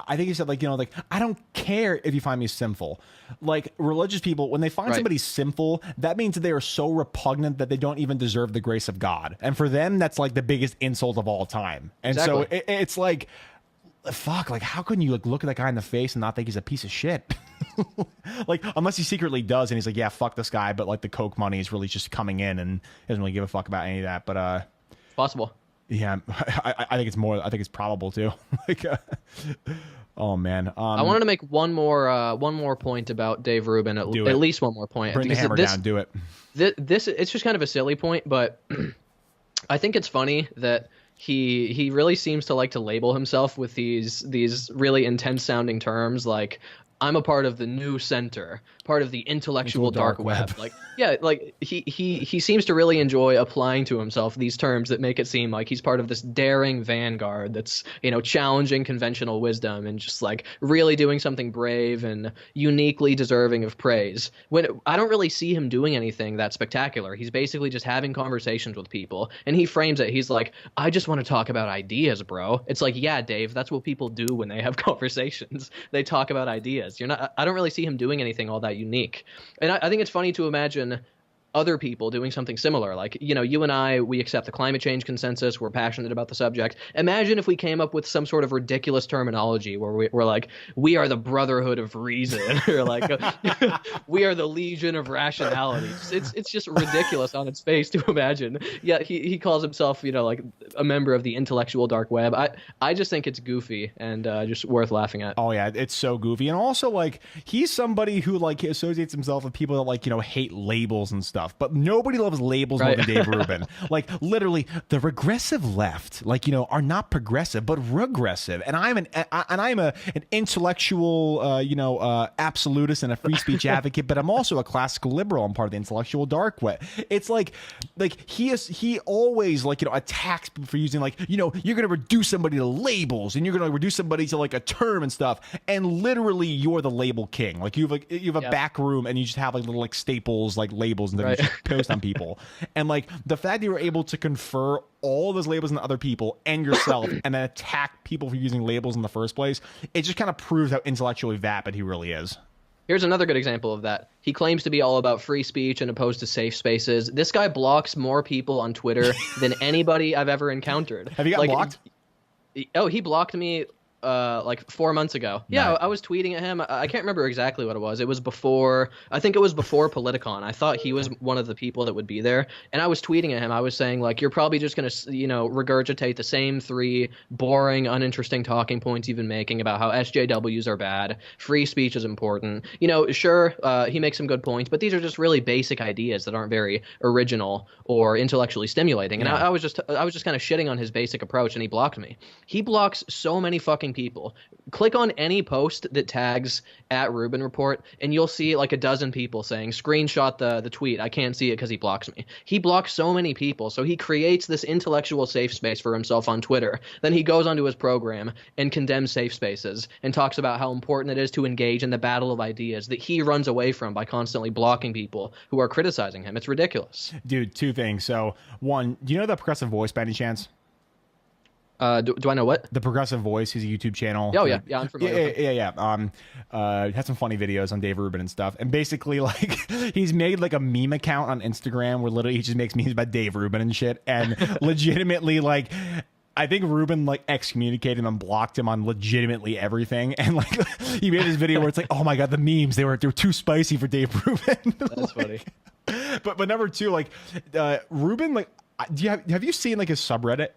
I think he said, like, I don't care if you find me sinful. Like, religious people, when they find somebody sinful, that means that they are so repugnant that they don't even deserve the grace of God. And for them, that's like the biggest insult of all time. And so it's like, fuck, like, how can you like look at that guy in the face and not think he's a piece of shit? Like, unless he secretly does, and he's like, yeah, fuck this guy, but like the coke money is really just coming in and doesn't really give a fuck about any of that. But it's possible. Yeah, I think it's more. I think it's probable too. Like, oh man. I wanted to make one more point about Dave Rubin. At least one more point. Bring the hammer down. Do it. This it's just kind of a silly point, but I think it's funny that he really seems to like to label himself with these really intense sounding terms like, I'm a part of the new center, part of the intellectual dark web. Like, yeah, like he seems to really enjoy applying to himself these terms that make it seem like he's part of this daring vanguard that's, challenging conventional wisdom and just like really doing something brave and uniquely deserving of praise. When I don't really see him doing anything that spectacular. He's basically just having conversations with people, and he frames it. He's like, I just want to talk about ideas, bro. It's like, yeah, Dave, that's what people do when they have conversations. They talk about ideas. I don't really see him doing anything all that unique. And I think it's funny to imagine other people doing something similar. Like, you and I, we accept the climate change consensus. We're passionate about the subject. Imagine if we came up with some sort of ridiculous terminology where we're like, we are the brotherhood of reason, or like, we are the legion of rationality. It's just ridiculous on its face to imagine. Yeah, he calls himself, like a member of the intellectual dark web. I just think it's goofy and just worth laughing at. Oh yeah, it's so goofy. And also, like, he's somebody who like associates himself with people that like, hate labels and stuff. But nobody loves labels more than Dave Rubin. Like, literally, the regressive left, like, are not progressive but regressive. And I'm an intellectual, absolutist and a free speech advocate. But I'm also a classical liberal. I'm part of the intellectual dark web. It's like he always like attacks people for using like you're going to reduce somebody to labels and you're going to reduce somebody to like a term and stuff. And literally, you're the label king. Like you have a back room and you just have like little like staples like labels and and just post on people. And like the fact that you were able to confer all those labels on other people and yourself and then attack people for using labels in the first place, it just kind of proves how intellectually vapid he really is. Here's another good example of that. He claims to be all about free speech and opposed to safe spaces. This guy blocks more people on Twitter than anybody I've ever encountered. Have you gotten blocked? Oh, he blocked me like 4 months ago. Yeah, Nice. I was tweeting at him. I can't remember exactly what it was. It was before, I think it was before Politicon. I thought he was one of the people that would be there. And I was tweeting at him. I was saying, like, you're probably just going to, regurgitate the same 3 boring, uninteresting talking points you've been making about how SJWs are bad. Free speech is important. Sure, he makes some good points, but these are just really basic ideas that aren't very original or intellectually stimulating. And I was just kind of shitting on his basic approach, and he blocked me. He blocks so many fucking people. Click on any post that tags at Rubin Report, and you'll see like a dozen people saying, screenshot the tweet. I can't see it because he blocks me. He blocks so many people, so he creates this intellectual safe space for himself on Twitter. Then he goes onto his program and condemns safe spaces and talks about how important it is to engage in the battle of ideas that he runs away from by constantly blocking people who are criticizing him. It's ridiculous. Dude, 2 things. So, 1, do you know the Progressive Voice by any chance? Do I know what? The Progressive Voice, he's a YouTube channel. Oh, yeah. Yeah, I'm familiar with it. Yeah. Had some funny videos on Dave Rubin and stuff. And basically, like, he's made, like, a meme account on Instagram where literally he just makes memes about Dave Rubin and shit. And legitimately, like, I think Rubin, like, excommunicated him and blocked him on legitimately everything. And, like, he made this video where it's like, oh, my God, the memes, they were too spicy for Dave Rubin. That's funny. But number 2, like, Rubin, like, have you seen, like, his subreddit?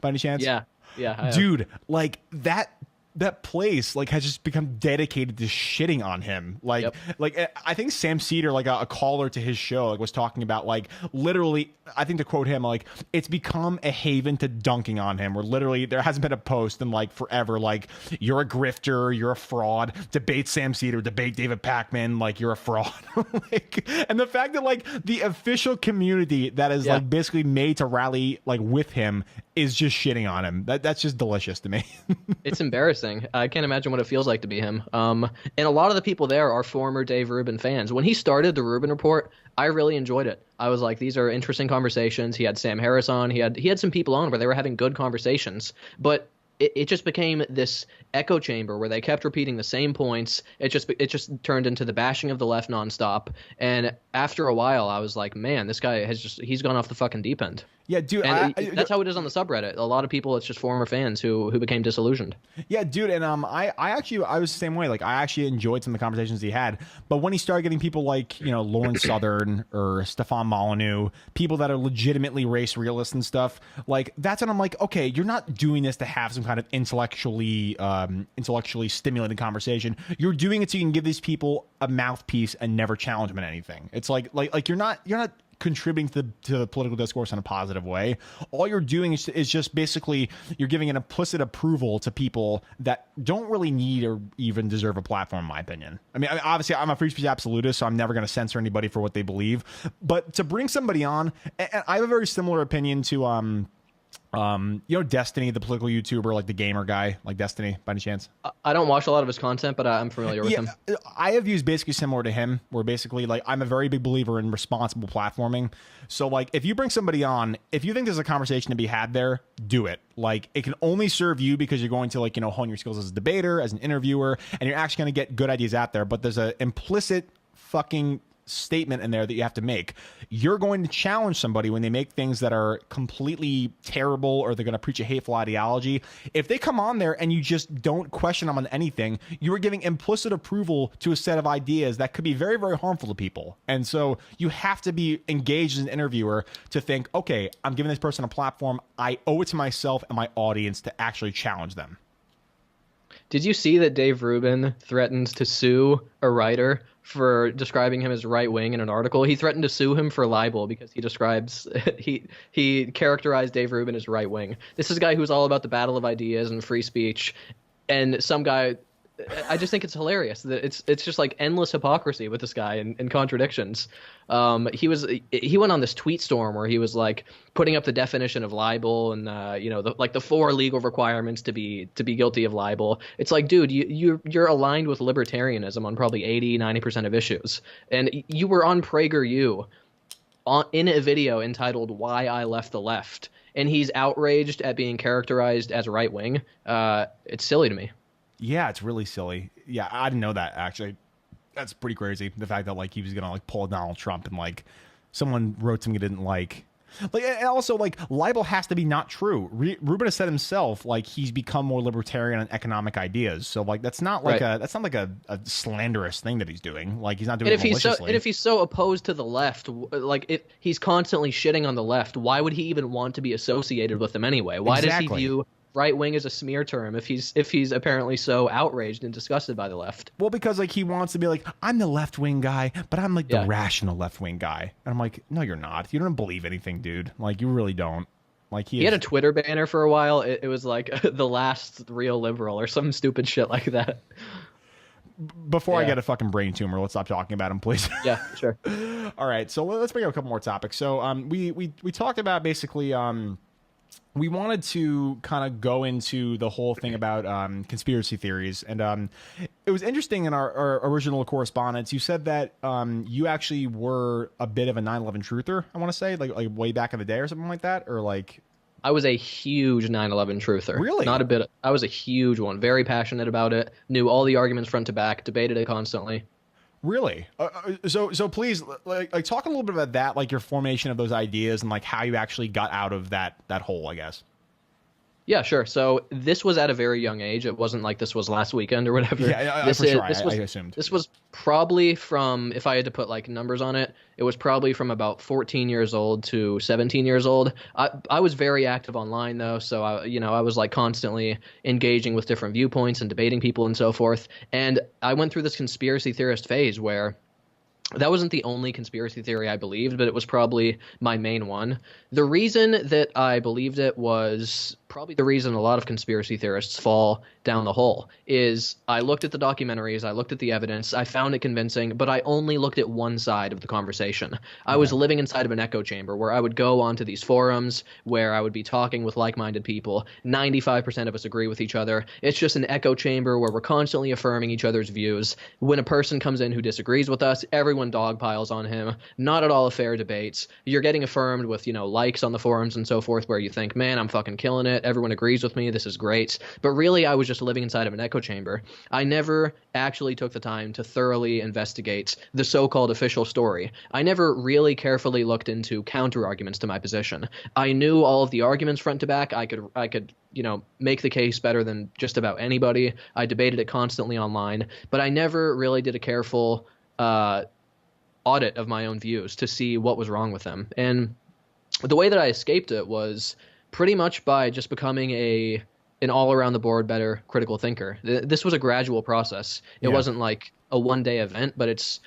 By any chance? Yeah. Dude, like that place like has just become dedicated to shitting on him. Like I think Sam Cedar, like a caller to his show, like was talking about like literally, I think to quote him, like it's become a haven to dunking on him. Where literally there hasn't been a post in like forever. Like you're a grifter, you're a fraud. Debate Sam Cedar, debate David Pakman, like you're a fraud. Like, and the fact that like the official community that is like basically made to rally like with him is just shitting on him. That's just delicious to me. It's embarrassing. I can't imagine what it feels like to be him. And a lot of the people there are former Dave Rubin fans. When he started the Rubin Report, I really enjoyed it. I was like, these are interesting conversations. He had Sam Harris on. He had some people on where they were having good conversations. But it just became this echo chamber where they kept repeating the same points. It just turned into the bashing of the left nonstop. And after a while, I was like, man, this guy he's gone off the fucking deep end. Yeah, dude. That's how it is on the subreddit. A lot of people, it's just former fans who became disillusioned. Yeah, dude. And I was the same way. Like I actually enjoyed some of the conversations he had. But when he started getting people like, Lauren Southern or Stefan Molyneux, people that are legitimately race realists and stuff, like that's when I'm like, okay, you're not doing this to have some kind of intellectually stimulating conversation. You're doing it so you can give these people a mouthpiece and never challenge them in anything. It's like you're not contributing to the political discourse in a positive way. All you're doing is just basically you're giving an implicit approval to people that don't really need or even deserve a platform, in my opinion. I mean, obviously, I'm a free speech absolutist, so I'm never going to censor anybody for what they believe. But to bring somebody on, and I have a very similar opinion to Destiny, the political YouTuber, like the gamer guy, like Destiny, by any chance? I don't watch a lot of his content, but I'm familiar with him. I have views basically similar to him, where basically, like, I'm a very big believer in responsible platforming. So, like, if you bring somebody on, if you think there's a conversation to be had there, do it. Like, it can only serve you because you're going to, like, hone your skills as a debater, as an interviewer, and you're actually going to get good ideas out there. But there's an implicit fucking statement in there that you have to make. You're going to challenge somebody when they make things that are completely terrible or they're going to preach a hateful ideology. If they come on there and you just don't question them on anything, you are giving implicit approval to a set of ideas that could be very, very harmful to people. And so you have to be engaged as an interviewer to think, okay, I'm giving this person a platform. I owe it to myself and my audience to actually challenge them. Did you see that Dave Rubin threatened to sue a writer for describing him as right-wing in an article? He threatened to sue him for libel because he characterized Dave Rubin as right-wing. This is a guy who's all about the battle of ideas and free speech, and some guy, I just think it's hilarious that it's just like endless hypocrisy with this guy and contradictions. He went on this tweet storm where he was like putting up the definition of libel and the 4 legal requirements to be guilty of libel. It's like, dude, you're aligned with libertarianism on probably 80-90% of issues, and you were on PragerU in a video entitled "Why I Left the Left," and he's outraged at being characterized as right wing. It's silly to me. Yeah, it's really silly. Yeah, I didn't know that actually. That's pretty crazy. The fact that like he was gonna like pull Donald Trump and like someone wrote something he didn't like. Like, and also like libel has to be not true. Rubin has said himself like he's become more libertarian on economic ideas. So like that's not like a slanderous thing that he's doing. Like he's not doing it maliciously. And if he's so opposed to the left, like if he's constantly shitting on the left, why would he even want to be associated with them anyway? Why does he view right wing is a smear term if he's apparently so outraged and disgusted by the left? Well, because like he wants to be like, I'm the left wing guy, but I'm like the rational left wing guy. And I'm like, no, you're not. You don't believe anything, dude. Like you really don't. Like he had a Twitter banner for a while. It was like the last real liberal or some stupid shit like that. Before I get a fucking brain tumor, let's stop talking about him, please. Yeah, sure. All right, so let's bring up a couple more topics. So we talked about basically we wanted to kind of go into the whole thing about conspiracy theories. And it was interesting in our original correspondence. You said that you actually were a bit of a 9/11 truther, I want to say, like way back in the day or something like that. Or like... I was a huge 9/11 truther. Really? Not a bit. I was a huge one. Very passionate about it. Knew all the arguments front to back. Debated it constantly. Really? So please, like talk a little bit about that, like your formation of those ideas and like how you actually got out of that hole, I guess. Yeah, sure. So this was at a very young age. It wasn't like this was last weekend or whatever. Yeah, for sure. I assumed. This was probably from, if I had to put like numbers on it, it was probably from about 14 years old to 17 years old. I was very active online though, so I was like constantly engaging with different viewpoints and debating people and so forth. And I went through this conspiracy theorist phase where that wasn't the only conspiracy theory I believed, but it was probably my main one. The reason that I believed it was probably the reason a lot of conspiracy theorists fall down the hole is I looked at the documentaries, I looked at the evidence, I found it convincing, but I only looked at one side of the conversation. I was living inside of an echo chamber where I would go onto these forums where I would be talking with like-minded people. 95% of us agree with each other. It's just an echo chamber where we're constantly affirming each other's views. When a person comes in who disagrees with us, everyone dogpiles on him. Not at all a fair debates. You're getting affirmed with, likes on the forums and so forth where you think, man, I'm fucking killing it. Everyone agrees with me. This is great. But really, I was just living inside of an echo chamber. I never actually took the time to thoroughly investigate the so-called official story. I never really carefully looked into counter-arguments to my position. I knew all of the arguments front to back. I could make the case better than just about anybody. I debated it constantly online, but I never really did a careful audit of my own views to see what was wrong with them. And the way that I escaped it was pretty much by just becoming an all-around-the-board better critical thinker. This was a gradual process. It wasn't like a one-day event, but it's,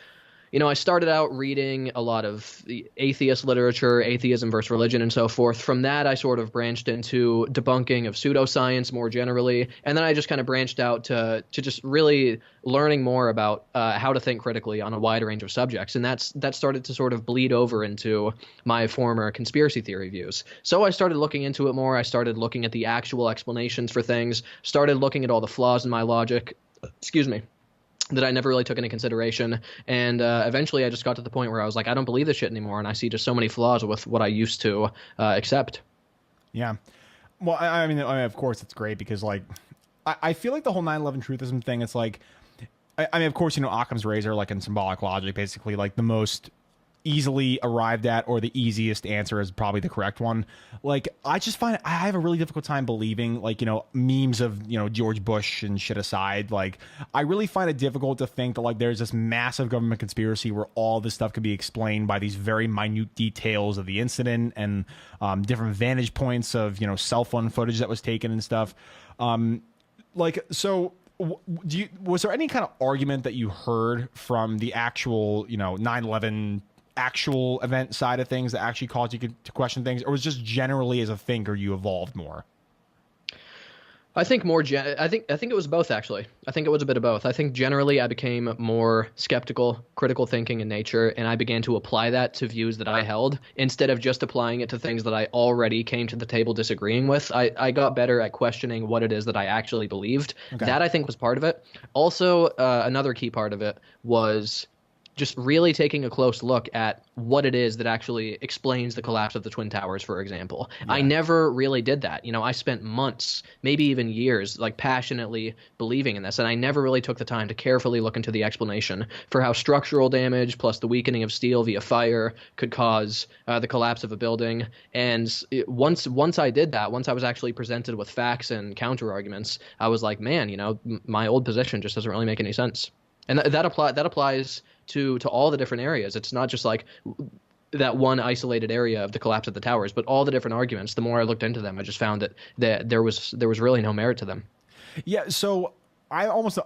I started out reading a lot of the atheist literature, atheism versus religion, and so forth. From that, I sort of branched into debunking of pseudoscience more generally, and then I just kind of branched out to just really learning more about how to think critically on a wide range of subjects, and that started to sort of bleed over into my former conspiracy theory views. So I started looking into it more. I started looking at the actual explanations for things, started looking at all the flaws in my logic. Excuse me. That I never really took into consideration. And eventually I just got to the point where I was like, I don't believe this shit anymore. And I see just so many flaws with what I used to accept. Yeah. Well, I mean, of course it's great because like, I feel like the whole 9/11 truthism thing, it's like, I mean, of course, Occam's razor, like in symbolic logic, basically like the most easily arrived at or the easiest answer is probably the correct one. Like I just find I have a really difficult time believing like memes of George Bush and shit aside, like I really find it difficult to think that like there's this massive government conspiracy where all this stuff could be explained by these very minute details of the incident and different vantage points of cell phone footage that was taken and stuff. So was there any kind of argument that you heard from the actual 9/11 actual event side of things that actually caused you to question things, or was just generally as a thinker you evolved more? I think I think it was both, actually. I think it was a bit of both. I think generally I became more skeptical, critical thinking in nature, and I began to apply that to views that I held instead of just applying it to things that I already came to the table disagreeing with. I got better at questioning what it is that I actually believed. Okay. That I think was part of it. Also, another key part of it was just really taking a close look at what it is that actually explains the collapse of the Twin Towers, for example. I never really did that. I spent months, maybe even years, like passionately believing in this, and I never really took the time to carefully look into the explanation for how structural damage plus the weakening of steel via fire could cause the collapse of a building. And once I did that, once I was actually presented with facts and counter arguments, I was like, man, my old position just doesn't really make any sense. And that applies to all the different areas. It's not just like that one isolated area of the collapse of the towers, but all the different arguments. The more I looked into them, I just found that there was really no merit to them. Yeah. So I'm almost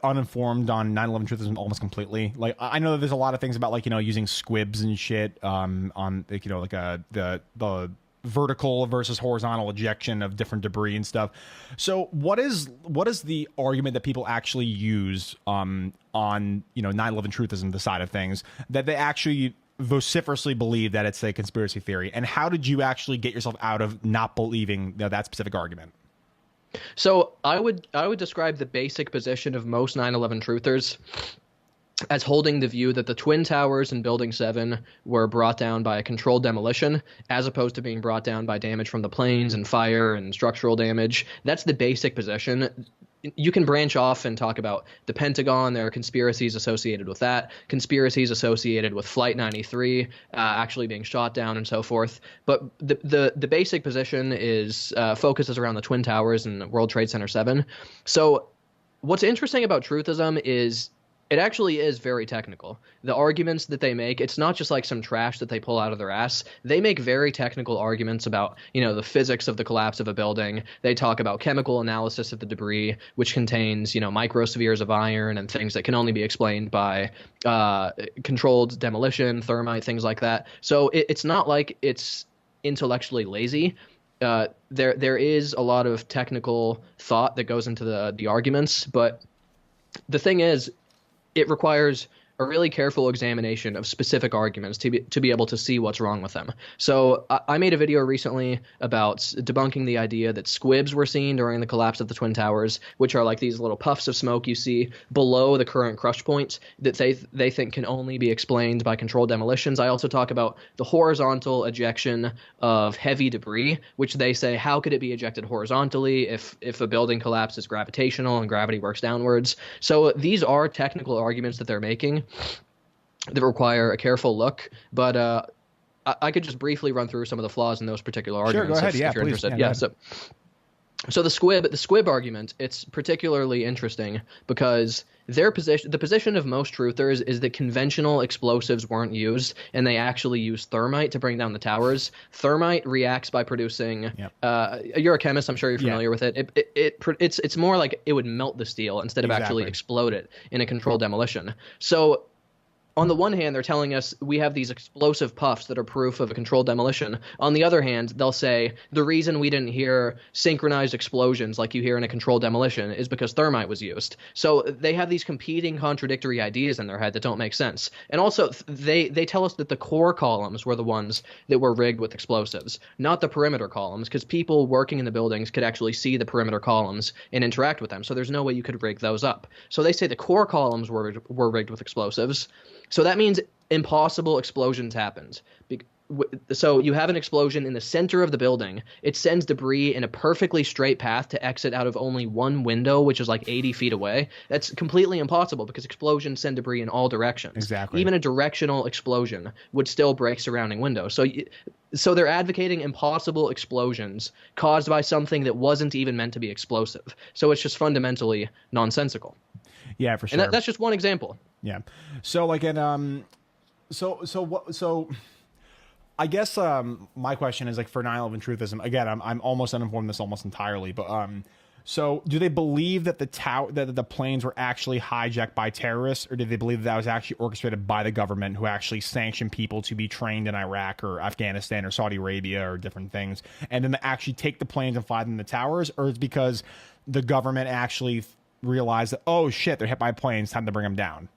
uninformed on 9/11 truthism almost completely. Like, I know that there's a lot of things about, like, using squibs and shit on like, the vertical versus horizontal ejection of different debris and stuff. So what is the argument that people actually use on 9/11 truthism, the side of things, that they actually vociferously believe that it's a conspiracy theory? And how did you actually get yourself out of not believing that specific argument? So I would describe the basic position of most 9/11 truthers as holding the view that the Twin Towers and Building 7 were brought down by a controlled demolition, as opposed to being brought down by damage from the planes and fire and structural damage. That's the basic position. You can branch off and talk about the Pentagon. There are conspiracies associated with that, conspiracies associated with Flight 93 actually being shot down and so forth. But the basic position is focuses around the Twin Towers and World Trade Center 7. So what's interesting about truthism is it actually is very technical. The arguments that they make, it's not just like some trash that they pull out of their ass. They make very technical arguments about, the physics of the collapse of a building. They talk about chemical analysis of the debris, which contains, microspheres of iron and things that can only be explained by controlled demolition, thermite, things like that. So it's not like it's intellectually lazy. There is a lot of technical thought that goes into the arguments, but the thing is, it requires a really careful examination of specific arguments to be able to see what's wrong with them. So I made a video recently about debunking the idea that squibs were seen during the collapse of the Twin Towers, which are like these little puffs of smoke you see below the current crush point that they think can only be explained by controlled demolitions. I also talk about the horizontal ejection of heavy debris, which they say, how could it be ejected horizontally if a building collapses gravitational and gravity works downwards? So these are technical arguments that they're making that require a careful look, but I could just briefly run through some of the flaws in those particular arguments. Sure, go ahead. If you're Please. interested. Yeah, So the squib argument, it's particularly interesting because the position of most truthers is that conventional explosives weren't used, and they actually used thermite to bring down the towers. Thermite reacts by producing. You're a chemist, I'm sure you're familiar with it. It's more like it would melt the steel instead of actually explode it in a controlled demolition. So on the one hand, they're telling us we have these explosive puffs that are proof of a controlled demolition. On the other hand, they'll say the reason we didn't hear synchronized explosions like you hear in a controlled demolition is because thermite was used. So they have these competing contradictory ideas in their head that don't make sense. And also, they tell us that the core columns were the ones that were rigged with explosives, not the perimeter columns, because people working in the buildings could actually see the perimeter columns and interact with them. So there's no way you could rig those up. So they say the core columns were rigged with explosives. So that means impossible explosions happened. So you have an explosion in the center of the building. It sends debris in a perfectly straight path to exit out of only one window, which is like 80 feet away. That's completely impossible because explosions send debris in all directions. Exactly. Even a directional explosion would still break surrounding windows. So they're advocating impossible explosions caused by something that wasn't even meant to be explosive. So it's just fundamentally nonsensical. Yeah, for sure. And that's just one example. Yeah. So like so I guess my question is, like, for 9/11 truthism, again, I'm almost uninformed this almost entirely, but so do they believe that the planes were actually hijacked by terrorists, or did they believe that was actually orchestrated by the government who actually sanctioned people to be trained in Iraq or Afghanistan or Saudi Arabia or different things, and then they actually take the planes and fly them to the towers, or is it because the government actually realized that, oh shit, they're hit by planes, time to bring them down?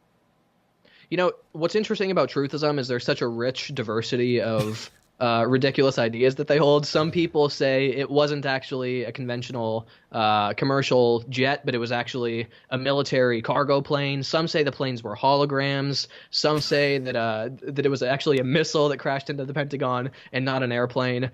What's interesting about truthism is there's such a rich diversity of ridiculous ideas that they hold. Some people say it wasn't actually a conventional commercial jet, but it was actually a military cargo plane. Some say the planes were holograms. Some say that it was actually a missile that crashed into the Pentagon and not an airplane.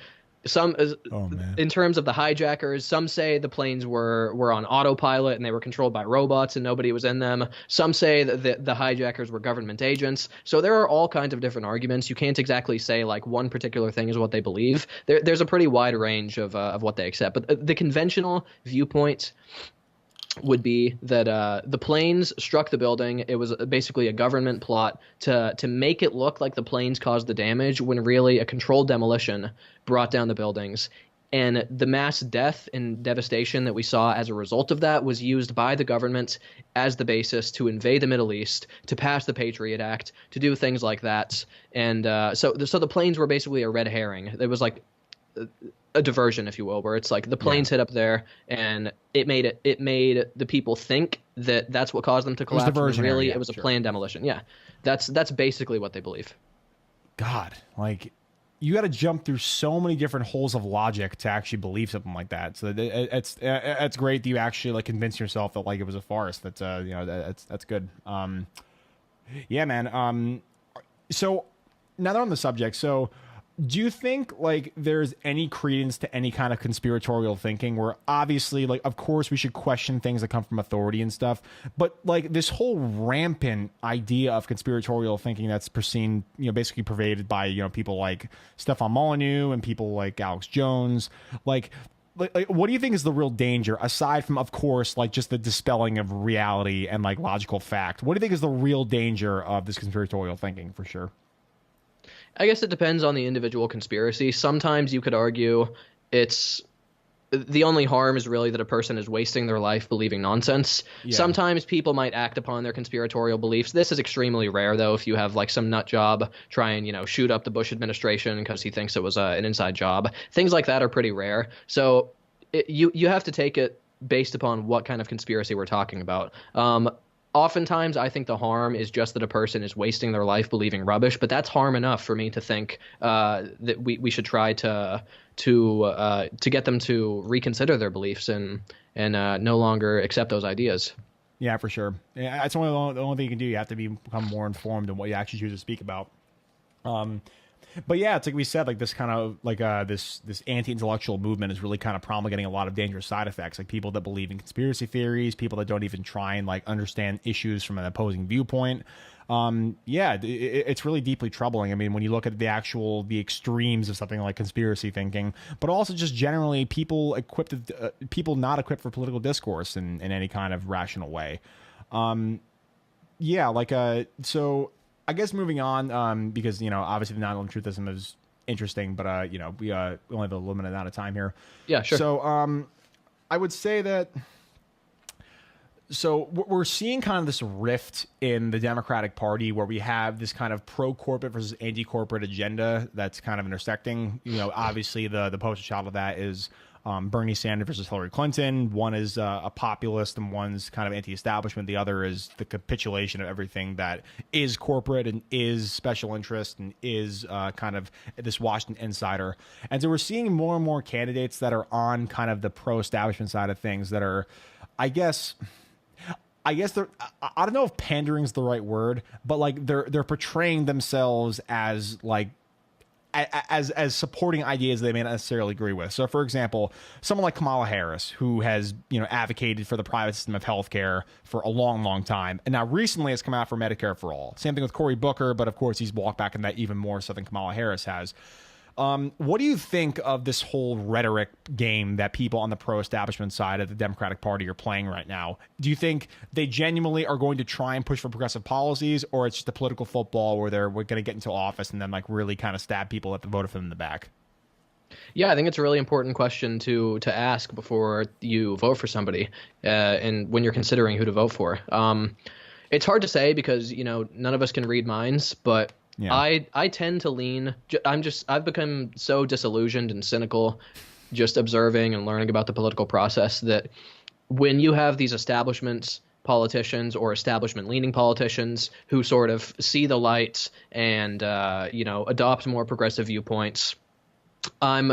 Some, Oh man. in terms of the hijackers, some say the planes were on autopilot and they were controlled by robots and nobody was in them. Some say that the hijackers were government agents. So there are all kinds of different arguments. You can't exactly say like one particular thing is what they believe. There's a pretty wide range of what they accept. But the conventional viewpoint would be that the planes struck the building. It was basically a government plot to make it look like the planes caused the damage when really a controlled demolition brought down the buildings. And the mass death and devastation that we saw as a result of that was used by the government as the basis to invade the Middle East, to pass the Patriot Act, to do things like that. And so the planes were basically a red herring. It was like a diversion, if you will, where it's like the planes hit up there and it made the people think that that's what caused them to collapse. It was a planned demolition. Yeah, that's basically what they believe. God, like you got to jump through so many different holes of logic to actually believe something like that. So it's great that you actually like convince yourself that like it was a farce. That's that's good. Yeah, man. So now that we're on the subject, so do you think like there's any credence to any kind of conspiratorial thinking where obviously like of course we should question things that come from authority and stuff, but like this whole rampant idea of conspiratorial thinking that's seen, basically pervaded by, people like Stefan Molyneux and people like Alex Jones, like what do you think is the real danger aside from, of course, like just the dispelling of reality and like logical fact? What do you think is the real danger of this conspiratorial thinking for sure? I guess it depends on the individual conspiracy. Sometimes you could argue it's the only harm is really that a person is wasting their life believing nonsense. Yeah. Sometimes people might act upon their conspiratorial beliefs. This is extremely rare, though, if you have like some nut job try and, shoot up the Bush administration because he thinks it was an inside job. Things like that are pretty rare. So you have to take it based upon what kind of conspiracy we're talking about. Oftentimes, I think the harm is just that a person is wasting their life believing rubbish, but that's harm enough for me to think that we should try to get them to reconsider their beliefs and no longer accept those ideas. Yeah, for sure. Yeah, that's the only thing you can do. You have to become more informed in what you actually choose to speak about. But yeah, it's like we said, like this kind of like this anti-intellectual movement is really kind of promulgating a lot of dangerous side effects, like people that believe in conspiracy theories, people that don't even try and like understand issues from an opposing viewpoint. It's really deeply troubling. I mean, when you look at the extremes of something like conspiracy thinking, but also just generally people not equipped for political discourse in any kind of rational way. So I guess moving on, because, obviously the 9/11 truthism is interesting, but, we only have a limited amount of time here. Yeah, sure. So I would say that, so we're seeing kind of this rift in the Democratic Party where we have this kind of pro-corporate versus anti-corporate agenda that's kind of intersecting. Obviously the poster child of that is Bernie Sanders versus Hillary Clinton. One is a populist and one's kind of anti-establishment. The other is the capitulation of everything that is corporate and is special interest and is kind of this Washington insider. And so we're seeing more and more candidates that are on kind of the pro-establishment side of things that are, I guess they're, I don't know if pandering is the right word, but like they're portraying themselves as like, as supporting ideas they may not necessarily agree with. So, for example, someone like Kamala Harris, who has advocated for the private system of healthcare for a long, long time, and now recently has come out for Medicare for all. Same thing with Cory Booker, but of course he's walked back in that even more so than Kamala Harris has. What do you think of this whole rhetoric game that people on the pro-establishment side of the Democratic Party are playing right now? Do you think they genuinely are going to try and push for progressive policies, or it's just a political football where we're going to get into office and then like really kind of stab people that voted for them in the back? Yeah, I think it's a really important question to ask before you vote for somebody, and when you're considering who to vote for. It's hard to say because none of us can read minds, but yeah. I tend to lean. I've become so disillusioned and cynical, just observing and learning about the political process, that when you have these establishments politicians or establishment-leaning politicians who sort of see the light and adopt more progressive viewpoints. I'm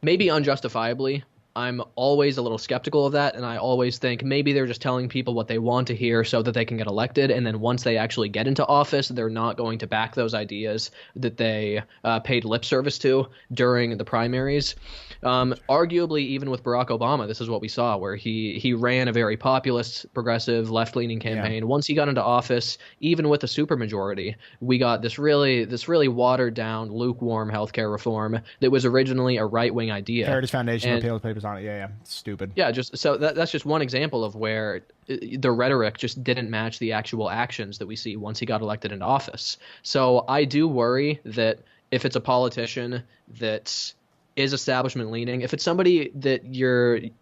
maybe unjustifiably, I'm always a little skeptical of that, and I always think maybe they're just telling people what they want to hear so that they can get elected, and then once they actually get into office, they're not going to back those ideas that they paid lip service to during the primaries. Arguably, even with Barack Obama, this is what we saw, where he ran a very populist, progressive, left-leaning campaign. Yeah. Once he got into office, even with a supermajority, we got this really watered-down, lukewarm healthcare reform that was originally a right-wing idea. Heritage Foundation appealed papers on it. Yeah, it's stupid. Yeah, that's just one example of where the rhetoric just didn't match the actual actions that we see once he got elected into office. So I do worry that if it's a politician that is establishment leaning, if it's somebody that you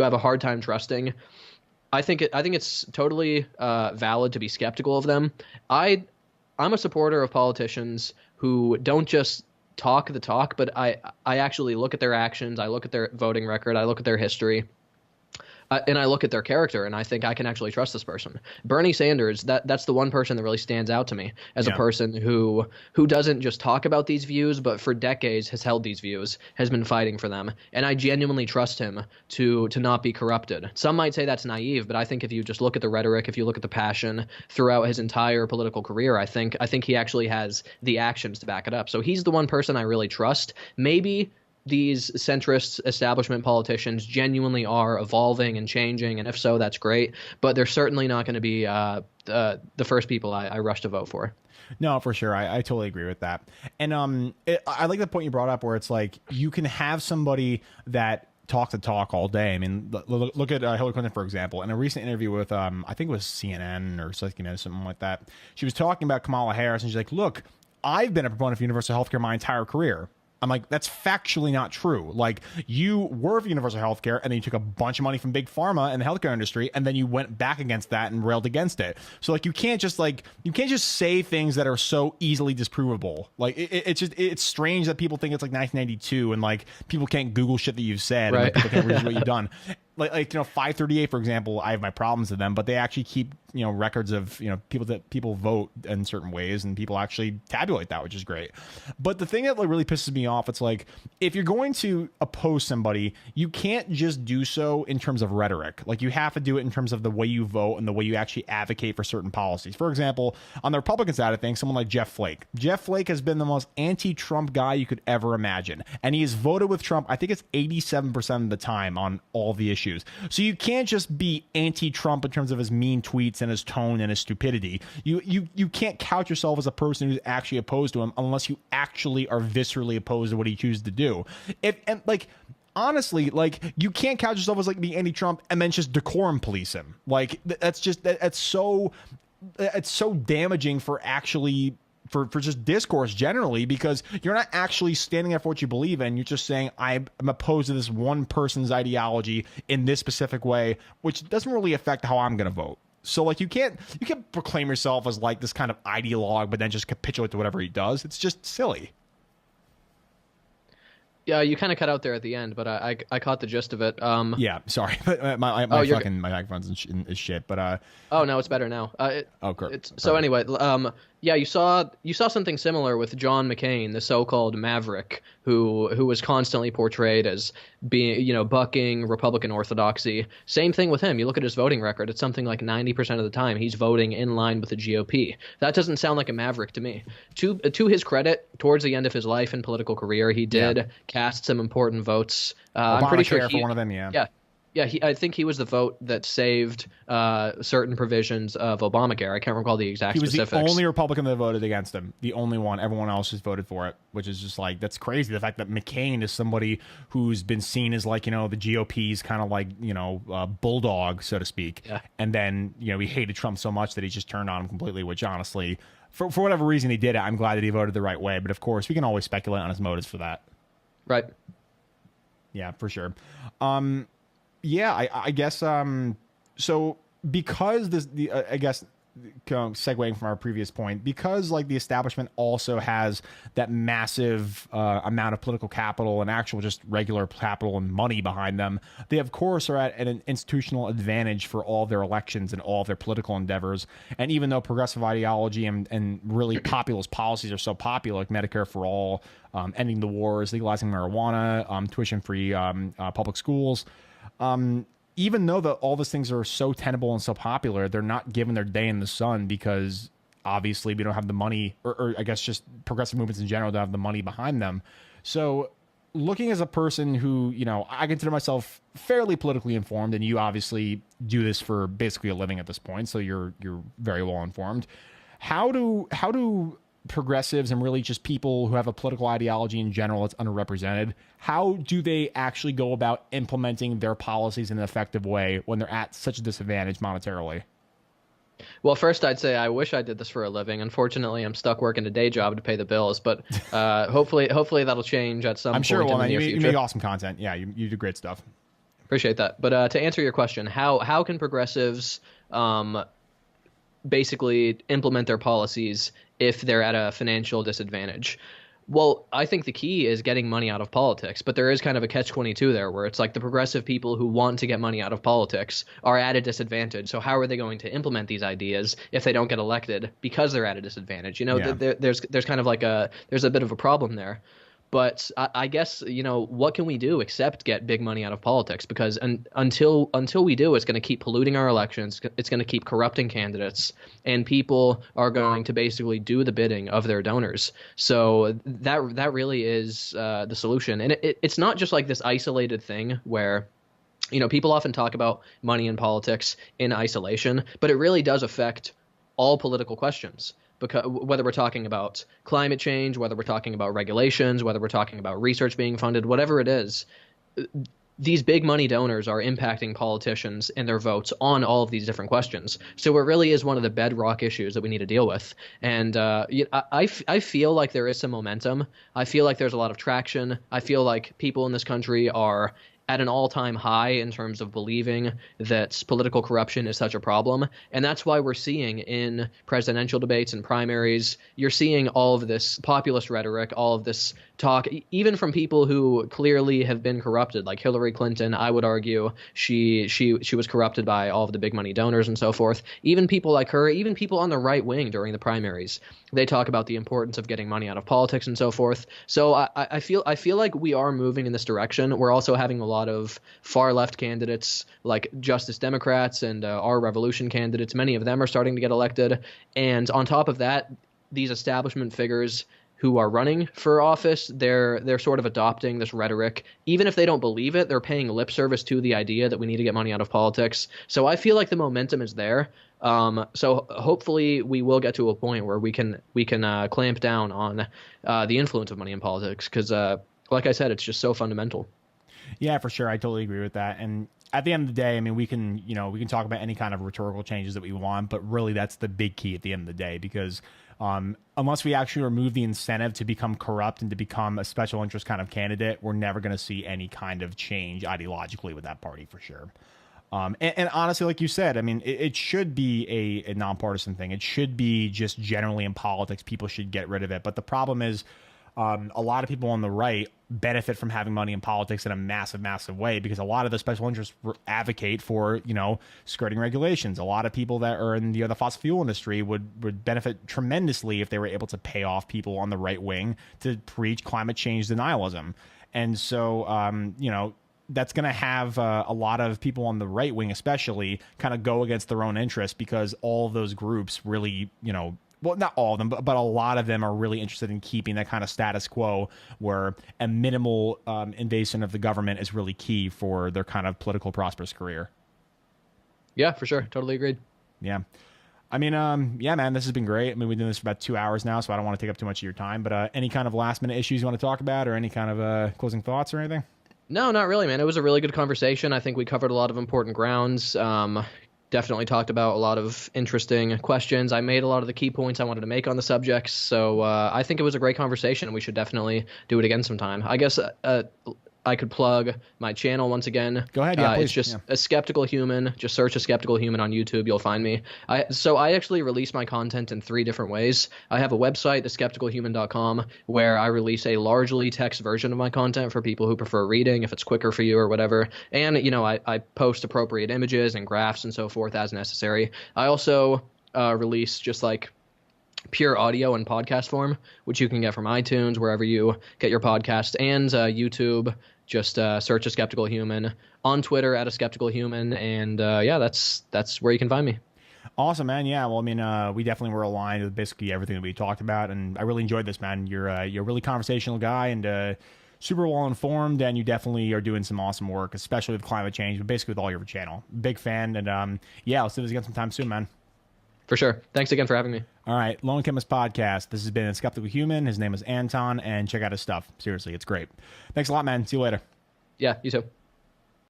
have a hard time trusting, I think it's totally valid to be skeptical of them. I'm a supporter of politicians who don't just talk the talk, but I actually look at their actions, I look at their voting record, I look at their history, and I look at their character, and I think I can actually trust this person. Bernie Sanders, that's the one person that really stands out to me as a person who doesn't just talk about these views, but for decades has held these views, has been fighting for them, and I genuinely trust him to not be corrupted. Some might say that's naive, but I think if you just look at the rhetoric, if you look at the passion throughout his entire political career, I think he actually has the actions to back it up. So he's the one person I really trust. Maybe these centrist establishment politicians genuinely are evolving and changing, and if so, that's great. But they're certainly not going to be the first people I rush to vote for. No, for sure. I totally agree with that. And I like the point you brought up where it's like you can have somebody that talk the talk all day. I mean, look at Hillary Clinton, for example. In a recent interview with, I think it was CNN or something like that, she was talking about Kamala Harris, and she's like, look, I've been a proponent of universal healthcare my entire career. I'm like, that's factually not true. Like, you were for universal healthcare, and then you took a bunch of money from big pharma and the healthcare industry, and then you went back against that and railed against it. So you can't just say things that are so easily disprovable. Like, it's strange that people think it's like 1992 and like people can't Google shit that you've said, right? And people can't read what you've done. Like 538, for example, I have my problems with them, but they actually keep records of people vote in certain ways, and people actually tabulate that, which is great. But the thing that really pisses me off, it's like, if you're going to oppose somebody, you can't just do so in terms of rhetoric. Like, you have to do it in terms of the way you vote and the way you actually advocate for certain policies. For example, on the Republican side of things, someone like Jeff Flake. Jeff Flake has been the most anti-Trump guy you could ever imagine, and he has voted with Trump, I think it's 87% of the time on all the issues. So you can't just be anti-Trump in terms of his mean tweets and his tone and his stupidity. You can't couch yourself as a person who's actually opposed to him unless you actually are viscerally opposed to what he chooses to do. Honestly, like, you can't couch yourself as like being anti-Trump and then just decorum police him. Like, that's so damaging for actually for just discourse generally, because you're not actually standing up for what you believe in. You're just saying, I'm opposed to this one person's ideology in this specific way, which doesn't really affect how I'm going to vote. So like, you can't proclaim yourself as like this kind of ideologue, but then just capitulate to whatever he does. It's just silly. Yeah, you kind of cut out there at the end, but I caught the gist of it. Yeah, sorry, my microphone's is shit. But oh no, it's better now. Correct. So anyway, yeah, you saw something similar with John McCain, the so-called maverick, who was constantly portrayed as being, bucking Republican orthodoxy. Same thing with him. You look at his voting record; it's something like 90% of the time he's voting in line with the GOP. That doesn't sound like a maverick to me. To his credit, towards the end of his life and political career, he did cast some important votes. I'm pretty sure for one of them. Yeah, I think he was the vote that saved certain provisions of Obamacare. I can't recall the exact specifics. He was the only Republican that voted against him. The only one. Everyone else has voted for it, which is just like, that's crazy. The fact that McCain is somebody who's been seen as like, the GOP's kind of like, bulldog, so to speak. Yeah. And then, he hated Trump so much that he just turned on him completely, which honestly, for whatever reason he did it, I'm glad that he voted the right way. But of course, we can always speculate on his motives for that. Right. Yeah, for sure. Yeah, I guess. So because I guess segueing from our previous point, because like the establishment also has that massive amount of political capital and actual just regular capital and money behind them, they of course are at an institutional advantage for all their elections and all their political endeavors. And even though progressive ideology and really populist policies are so popular, like Medicare for all, ending the wars, legalizing marijuana, tuition-free public schools, even though all those things are so tenable and so popular, they're not given their day in the sun because obviously we don't have the money, or I guess just progressive movements in general don't have the money behind them. So looking as a person who, I consider myself fairly politically informed, and you obviously do this for basically a living at this point, so you're very well informed. How do progressives and really just people who have a political ideology in general that's underrepresented, how do they actually go about implementing their policies in an effective way when they're at such a disadvantage monetarily? Well, first I'd say I wish I did this for a living. Unfortunately, I'm stuck working a day job to pay the bills, but hopefully that'll change at some point. I'm sure. Well, in the near you future. make awesome content. Yeah, you do great stuff. Appreciate that. But to answer your question, how can progressives basically implement their policies if they're at a financial disadvantage? Well, I think the key is getting money out of politics, but there is kind of a catch-22 there where it's like the progressive people who want to get money out of politics are at a disadvantage. So how are they going to implement these ideas if they don't get elected because they're at a disadvantage? There's kind of like there's a bit of a problem there. But I guess, what can we do except get big money out of politics? Because until we do, it's going to keep polluting our elections. It's going to keep corrupting candidates, and people are going to basically do the bidding of their donors. So that really is the solution. And it's not just like this isolated thing where, people often talk about money in politics in isolation, but it really does affect all political questions. Because whether we're talking about climate change, whether we're talking about regulations, whether we're talking about research being funded, whatever it is, these big money donors are impacting politicians and their votes on all of these different questions. So it really is one of the bedrock issues that we need to deal with. And I feel like there is some momentum. I feel like there's a lot of traction. I feel like people in this country are at an all-time high in terms of believing that political corruption is such a problem. And that's why we're seeing in presidential debates and primaries, you're seeing all of this populist rhetoric, all of this talk, even from people who clearly have been corrupted, like Hillary Clinton. I would argue she was corrupted by all of the big money donors and so forth. Even people like her, even people on the right wing during the primaries, they talk about the importance of getting money out of politics and so forth. So I feel like we are moving in this direction. We're also having a lot of far left candidates like Justice Democrats and our Revolution candidates. Many of them are starting to get elected. And on top of that, these establishment figures who are running for office, they're sort of adopting this rhetoric. Even if they don't believe it, they're paying lip service to the idea that we need to get money out of politics. So I feel like the momentum is there. So hopefully we will get to a point where we can clamp down on the influence of money in politics, because like I said, it's just so fundamental. Yeah, for sure. I totally agree with that. And at the end of the day, I mean, we can talk about any kind of rhetorical changes that we want, but really that's the big key at the end of the day, because unless we actually remove the incentive to become corrupt and to become a special interest kind of candidate, we're never going to see any kind of change ideologically with that party, for sure. And honestly, like you said, I mean, it should be a nonpartisan thing. It should be just generally in politics, people should get rid of it. But the problem is, a lot of people on the right benefit from having money in politics in a massive, massive way, because a lot of the special interests advocate for, skirting regulations. A lot of people that are in the fossil fuel industry would benefit tremendously if they were able to pay off people on the right wing to preach climate change denialism. And so, that's going to have a lot of people on the right wing, especially, kind of go against their own interests, because all of those groups really, well, not all of them, but a lot of them are really interested in keeping that kind of status quo where a minimal invasion of the government is really key for their kind of political prosperous career. Yeah, for sure. Totally agreed. Yeah. I mean, yeah, man, this has been great. I mean, we've been doing this for about 2 hours now, so I don't want to take up too much of your time, but any kind of last minute issues you want to talk about, or any kind of closing thoughts or anything? No, not really, man. It was a really good conversation. I think we covered a lot of important grounds. Definitely talked about a lot of interesting questions. I made a lot of the key points I wanted to make on the subjects. So I think it was a great conversation, and we should definitely do it again sometime. I guess I could plug my channel once again. Go ahead. Yeah, please. It's just A Skeptical Human. Just search A Skeptical Human on YouTube. You'll find me. So I actually release my content in 3 different ways. I have a website, theskepticalhuman.com, where I release a largely text version of my content for people who prefer reading, if it's quicker for you or whatever. And, I post appropriate images and graphs and so forth as necessary. I also release just like pure audio and podcast form, which you can get from iTunes, wherever you get your podcast, and YouTube. Just search A Skeptical Human, on Twitter at A Skeptical Human, and that's where you can find me. Awesome, man. Yeah, well, I mean, we definitely were aligned with basically everything that we talked about, and I really enjoyed this, man. You're a really conversational guy and super well informed, and you definitely are doing some awesome work, especially with climate change, but basically with all your channel. Big fan, and let's do this again sometime soon, man. For sure. Thanks again for having me. All right, Lone Chemist Podcast. This has been A Skeptical Human. His name is Anton, and check out his stuff. Seriously, it's great. Thanks a lot, man. See you later. Yeah, you too.